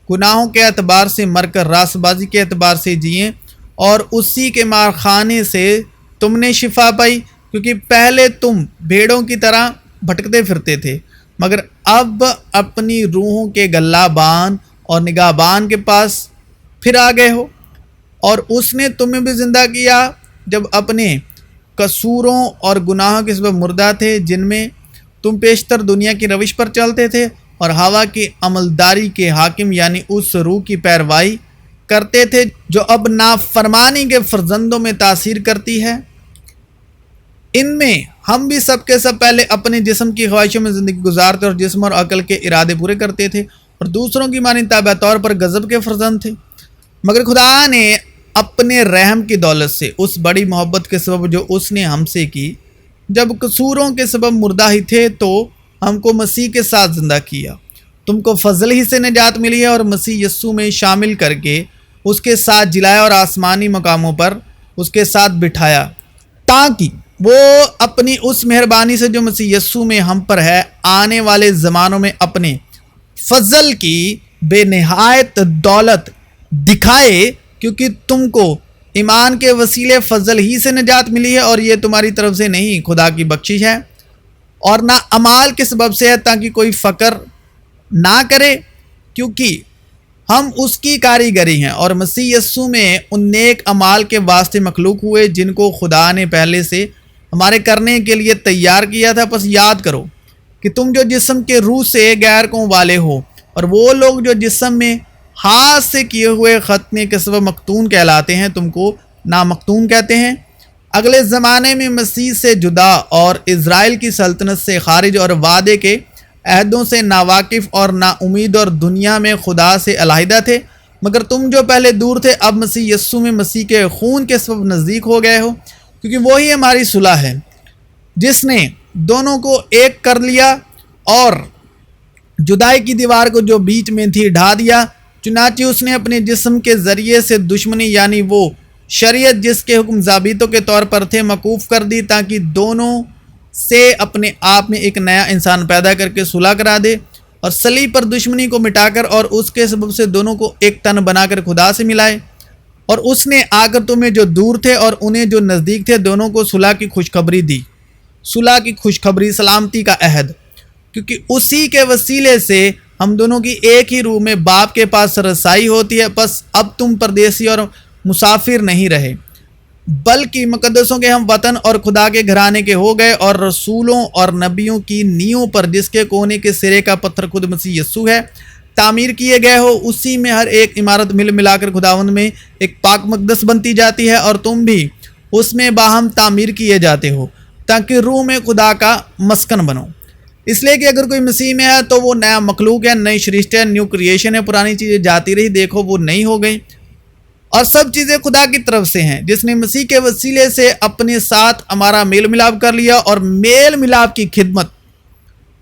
گناہوں کے اعتبار سے مر کر راست بازی کے اعتبار سے جئیں، اور اسی کے مارخانے سے تم نے شفا پائی۔ کیونکہ پہلے تم بھیڑوں کی طرح بھٹکتے پھرتے تھے، مگر اب اپنی روحوں کے گلہ بان اور نگاہ بان کے پاس پھر آ گئے ہو، اور اس نے تمہیں بھی زندہ کیا جب اپنے قصوروں اور گناہوں کے سبب مردہ تھے، جن میں تم پیشتر دنیا کی روش پر چلتے تھے اور ہوا کی عملداری کے حاکم یعنی اس روح کی پیروائی کرتے تھے جو اب نافرمانی کے فرزندوں میں تاثیر کرتی ہے۔ ان میں ہم بھی سب کے سب پہلے اپنے جسم کی خواہشوں میں زندگی گزارتے اور جسم اور عقل کے ارادے پورے کرتے تھے، اور دوسروں کی مانند تابع طور پر غضب کے فرزند تھے۔ مگر خدا نے اپنے رحم کی دولت سے اس بڑی محبت کے سبب جو اس نے ہم سے کی، جب قصوروں کے سبب مردہ ہی تھے تو ہم کو مسیح کے ساتھ زندہ کیا۔ تم کو فضل ہی سے نجات ملی ہے، اور مسیح یسوع میں شامل کر کے اس کے ساتھ جلایا اور آسمانی مقاموں پر اس کے ساتھ بٹھایا، تاکہ وہ اپنی اس مہربانی سے جو مسیح یسوع میں ہم پر ہے آنے والے زمانوں میں اپنے فضل کی بے نہایت دولت دکھائے، کیونکہ تم کو ایمان کے وسیلے فضل ہی سے نجات ملی ہے، اور یہ تمہاری طرف سے نہیں، خدا کی بخشش ہے، اور نہ اعمال کے سبب سے ہے، تاکہ کوئی فخر نہ کرے، کیونکہ ہم اس کی کاریگری ہیں اور مسیح یسوع میں ان نیک اعمال کے واسطے مخلوق ہوئے جن کو خدا نے پہلے سے ہمارے کرنے کے لیے تیار کیا تھا۔ پس یاد کرو کہ تم جو جسم کے روح سے غیر قوم والے ہو، اور وہ لوگ جو جسم میں ہاتھ سے کیے ہوئے ختنے کے سبب مختون کہلاتے ہیں، تم کو نامختون کہتے ہیں۔ اگلے زمانے میں مسیح سے جدا اور اسرائیل کی سلطنت سے خارج اور وعدے کے عہدوں سے ناواقف اور نا امید اور دنیا میں خدا سے علیحدہ تھے، مگر تم جو پہلے دور تھے اب مسیح یسوع میں مسیح کے خون کے سبب نزدیک ہو گئے ہو، کیونکہ وہی ہماری صلح ہے، جس نے دونوں کو ایک کر لیا اور جدائی کی دیوار کو جو بیچ میں تھی ڈھا دیا۔ چنانچہ اس نے اپنے جسم کے ذریعے سے دشمنی یعنی وہ شریعت جس کے حکم ضابطوں کے طور پر تھے موقوف کر دی، تاکہ دونوں سے اپنے آپ میں ایک نیا انسان پیدا کر کے صلح کرا دے، اور صلیب پر دشمنی کو مٹا کر اور اس کے سبب سے دونوں کو ایک تن بنا کر خدا سے ملائے۔ اور اس نے آ کر تمہیں جو دور تھے اور انہیں جو نزدیک تھے دونوں کو صلح کی خوشخبری دی۔ صلح کی خوشخبری سلامتی کا عہد، کیونکہ اسی کے وسیلے سے ہم دونوں کی ایک ہی روح میں باپ کے پاس رسائی ہوتی ہے۔ پس اب تم پردیسی اور مسافر نہیں رہے، بلکہ مقدسوں کے ہم وطن اور خدا کے گھرانے کے ہو گئے، اور رسولوں اور نبیوں کی نیوں پر، جس کے کونے کے سرے کا پتھر خود مسیح یسوع ہے، تعمیر کیے گئے ہو۔ اسی میں ہر ایک عمارت مل ملا کر خداوند میں ایک پاک مقدس بنتی جاتی ہے، اور تم بھی اس میں باہم تعمیر کیے جاتے ہو، تاکہ روح میں خدا کا مسکن بنو۔ اس لیے کہ اگر کوئی مسیح میں ہے تو وہ نیا مخلوق ہے، نئی سرشٹی ہے، نیو کریشن ہے، پرانی چیزیں جاتی رہی، دیکھو وہ نئی ہو گئی، اور سب چیزیں خدا کی طرف سے ہیں، جس نے مسیح کے وسیلے سے اپنے ساتھ ہمارا میل ملاپ کر لیا، اور میل ملاپ کی خدمت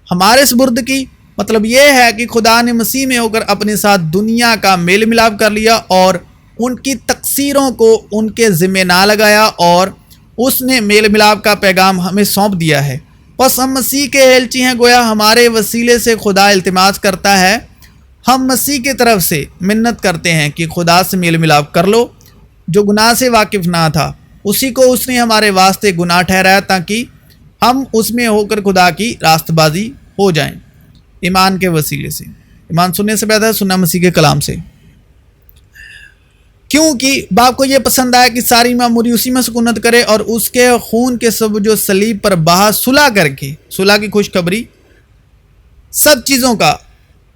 ہمارے سپرد کی۔ مطلب یہ ہے کہ خدا نے مسیح میں ہو کر اپنے ساتھ دنیا کا میل ملاپ کر لیا، اور ان کی تقصیروں کو ان کے ذمہ نہ لگایا، اور اس نے میل ملاپ کا پیغام ہمیں سونپ دیا ہے۔ پس ہم مسیح کے ایلچی ہیں، گویا ہمارے وسیلے سے خدا التماس کرتا ہے، ہم مسیح کی طرف سے منت کرتے ہیں کہ خدا سے میل ملاپ کر لو۔ جو گناہ سے واقف نہ تھا اسی کو اس نے ہمارے واسطے گناہ ٹھہرایا، تاکہ ہم اس میں ہو کر خدا کی راست بازی ہو جائیں۔ ایمان کے وسیلے سے، ایمان سننے سے بہتر ہے سننا مسیح کے کلام سے، کیونکہ باپ کو یہ پسند آیا کہ ساری معموری اسی میں سکونت کرے، اور اس کے خون کے سبب جو صلیب پر بہا، صلح کر کے، صلح کی خوشخبری سب چیزوں کا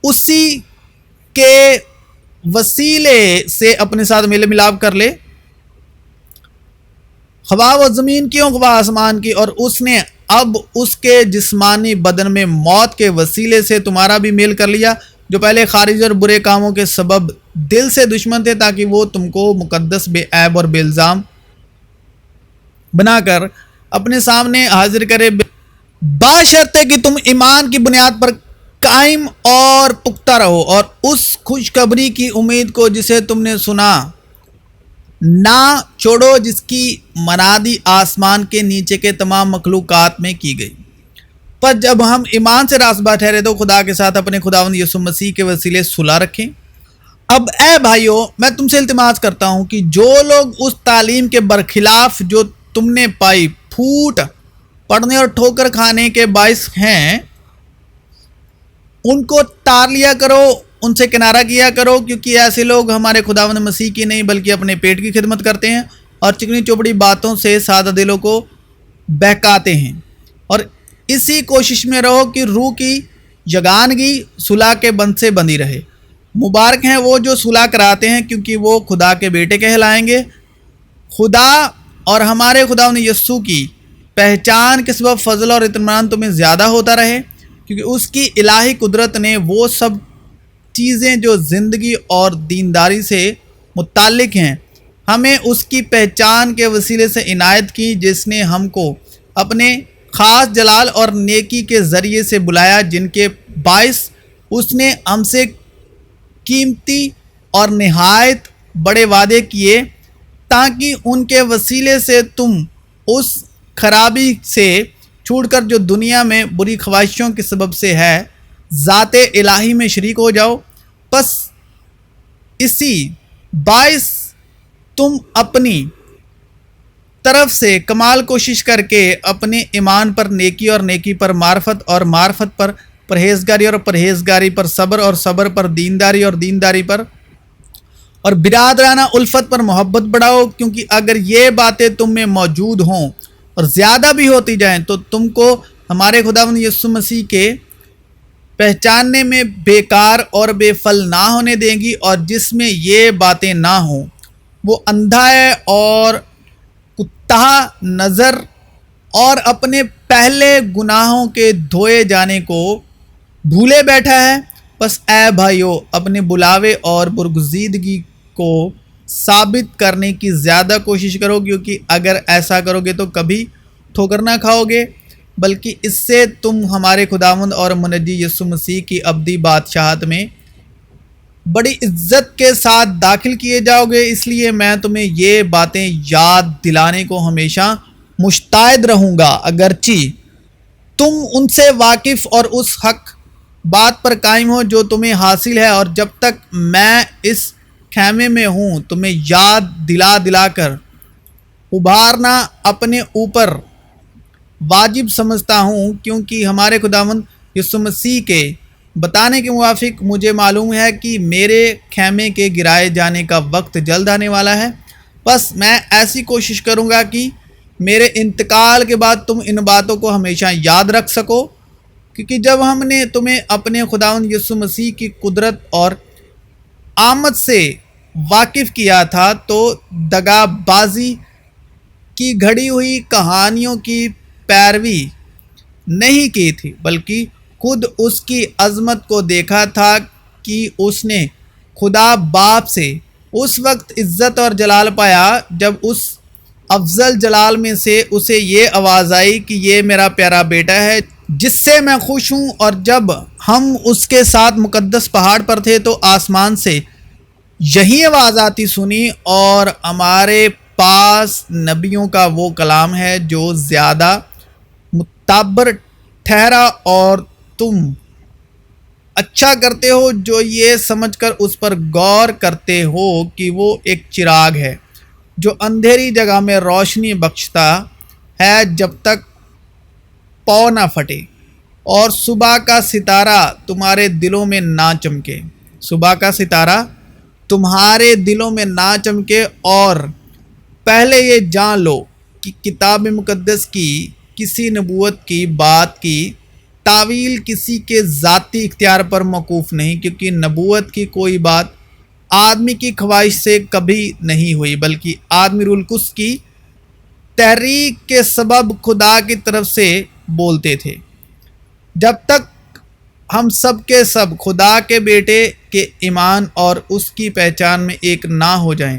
اسی کے وسیلے سے اپنے ساتھ میل ملاپ کر لے، خواہ و زمین کی ہوں خواہ آسمان کی، اور اس نے اب اس کے جسمانی بدن میں موت کے وسیلے سے تمہارا بھی میل کر لیا، جو پہلے خارج اور برے کاموں کے سبب دل سے دشمن تھے، تاکہ وہ تم کو مقدس، بے عیب اور بے الزام بنا کر اپنے سامنے حاضر کرے، بشرطے کہ تم ایمان کی بنیاد پر قائم اور پختہ رہو، اور اس خوشخبری کی امید کو جسے تم نے سنا نہ چھوڑو، جس کی منادی آسمان کے نیچے کے تمام مخلوقات میں کی گئی۔ پر جب ہم ایمان سے راست باز ٹھہرے تو خدا کے ساتھ اپنے خداوند یسوع مسیح کے وسیلے صلح رکھیں۔ اب اے بھائیو، میں تم سے التماس کرتا ہوں کہ جو لوگ اس تعلیم کے برخلاف جو تم نے پائی پھوٹ پڑنے اور ٹھوکر کھانے کے باعث ہیں، ان کو ٹال لیا کرو، ان سے کنارہ کیا کرو، کیونکہ ایسے لوگ ہمارے خداوند مسیح کی نہیں بلکہ اپنے پیٹ کی خدمت کرتے ہیں، اور چکنی چوپڑی باتوں سے سادہ دلوں کو بہکاتے ہیں۔ اور اسی کوشش میں رہو کہ روح کی یگانگی صلح کے بند سے بندی رہے۔ مبارک ہیں وہ جو صلح کراتے ہیں، کیونکہ وہ خدا کے بیٹے کہلائیں گے۔ خدا اور ہمارے خداوند یسوع کی پہچان کے سبب فضل اور اطمینان تمہیں زیادہ ہوتا رہے، کیونکہ اس کی الہی قدرت نے وہ سب چیزیں جو زندگی اور دینداری سے متعلق ہیں ہمیں اس کی پہچان کے وسیلے سے عنایت کی، جس نے ہم کو اپنے خاص جلال اور نیکی کے ذریعے سے بلایا، جن کے باعث اس نے ہم سے قیمتی اور نہایت بڑے وعدے کیے، تاکہ ان کے وسیلے سے تم اس خرابی سے چھوٹ کر جو دنیا میں بری خواہشوں کے سبب سے ہے، ذات الہی میں شریک ہو جاؤ۔ پس اسی باعث تم اپنی طرف سے کمال کوشش کر کے اپنے ایمان پر نیکی اور نیکی پر معرفت اور معرفت پر پرہیزگاری اور پرہیزگاری پر صبر اور صبر پر دینداری اور دینداری پر اور برادرانہ الفت پر محبت بڑھاؤ، کیونکہ اگر یہ باتیں تم میں موجود ہوں اور زیادہ بھی ہوتی جائیں تو تم کو ہمارے خداوند یسوع مسیح کے پہچاننے میں بیکار اور بے پھل نہ ہونے دیں گی، اور جس میں یہ باتیں نہ ہوں وہ اندھا ہے اور کتا نظر اور اپنے پہلے گناہوں کے دھوئے جانے کو بھولے بیٹھا ہے۔ بس اے بھائیو، اپنے بلاوے اور برگزیدگی کو ثابت کرنے کی زیادہ کوشش کرو، کیونکہ اگر ایسا کرو گے تو کبھی ٹھوکر نہ کھاؤ گے، بلکہ اس سے تم ہمارے خداوند اور منجی یسوع مسیح کی ابدی بادشاہت میں بڑی عزت کے ساتھ داخل کیے جاؤ گے۔ اس لیے میں تمہیں یہ باتیں یاد دلانے کو ہمیشہ مشتاق رہوں گا، اگرچہ تم ان سے واقف اور اس حق بات پر قائم ہو جو تمہیں حاصل ہے، اور جب تک میں اس خیمے میں ہوں تمہیں یاد دلا دلا کر ابھارنا اپنے اوپر واجب سمجھتا ہوں، کیونکہ ہمارے خداوند یسوع مسیح کے بتانے کے موافق مجھے معلوم ہے کہ میرے خیمے کے گرائے جانے کا وقت جلد آنے والا ہے۔ بس میں ایسی کوشش کروں گا کہ میرے انتقال کے بعد تم ان باتوں کو ہمیشہ یاد رکھ سکو، کیونکہ جب ہم نے تمہیں اپنے خداوند یسوع مسیح کی قدرت اور آمد سے واقف کیا تھا تو دغا بازی کی گھڑی ہوئی کہانیوں کی پیروی نہیں کی تھی، بلکہ خود اس کی عظمت کو دیکھا تھا کہ اس نے خدا باپ سے اس وقت عزت اور جلال پایا جب اس افضل جلال میں سے اسے یہ آواز آئی کہ یہ میرا پیارا بیٹا ہے جس سے میں خوش ہوں۔ اور جب ہم اس کے ساتھ مقدس پہاڑ پر تھے تو آسمان سے یہی آواز آتی سنی، اور ہمارے پاس نبیوں کا وہ کلام ہے جو زیادہ معتبر ٹھہرا، اور تم اچھا کرتے ہو جو یہ سمجھ کر اس پر غور کرتے ہو کہ وہ ایک چراغ ہے جو اندھیری جگہ میں روشنی بخشتا ہے جب تک پاؤ نہ پھٹے اور صبح کا ستارہ تمہارے دلوں میں نہ چمکے۔ صبح کا ستارہ تمہارے دلوں میں نہ چمکے، اور پہلے یہ جان لو کہ کتاب مقدس کی کسی نبوت کی بات کی تعویل کسی کے ذاتی اختیار پر موقوف نہیں، کیونکہ نبوت کی کوئی بات آدمی کی خواہش سے کبھی نہیں ہوئی، بلکہ آدمی روح القدس کی تحریک کے سبب خدا کی طرف سے بولتے تھے۔ جب تک ہم سب کے سب خدا کے بیٹے کے ایمان اور اس کی پہچان میں ایک نہ ہو جائیں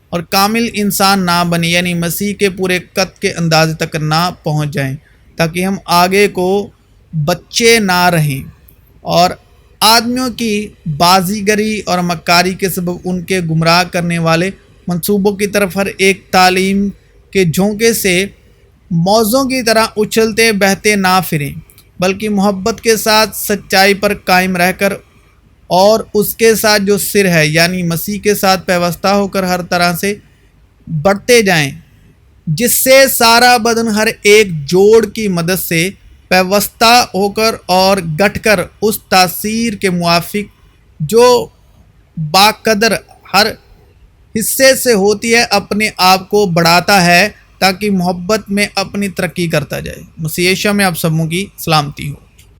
اور کامل انسان نہ بنے، یعنی مسیح کے پورے قد کے اندازے تک نہ پہنچ جائیں، تاکہ ہم آگے کو بچے نہ رہیں اور آدمیوں کی بازیگری اور مکاری کے سبب ان کے گمراہ کرنے والے منصوبوں کی طرف ہر ایک تعلیم کے جھونکے سے موزوں کی طرح اچھلتے بہتے نہ پھریں، بلکہ محبت کے ساتھ سچائی پر قائم رہ کر اور اس کے ساتھ جو سر ہے یعنی مسیح کے ساتھ پیوستہ ہو کر ہر طرح سے بڑھتے جائیں، جس سے سارا بدن ہر ایک جوڑ کی مدد سے پیوستہ ہو کر اور گٹھ کر اس تاثیر کے موافق جو باقدر ہر حصے سے ہوتی ہے اپنے آپ کو بڑھاتا ہے، تاکہ محبت میں اپنی ترقی کرتا جائے۔ مسیح یسوع میں آپ سبوں کی سلامتی ہو۔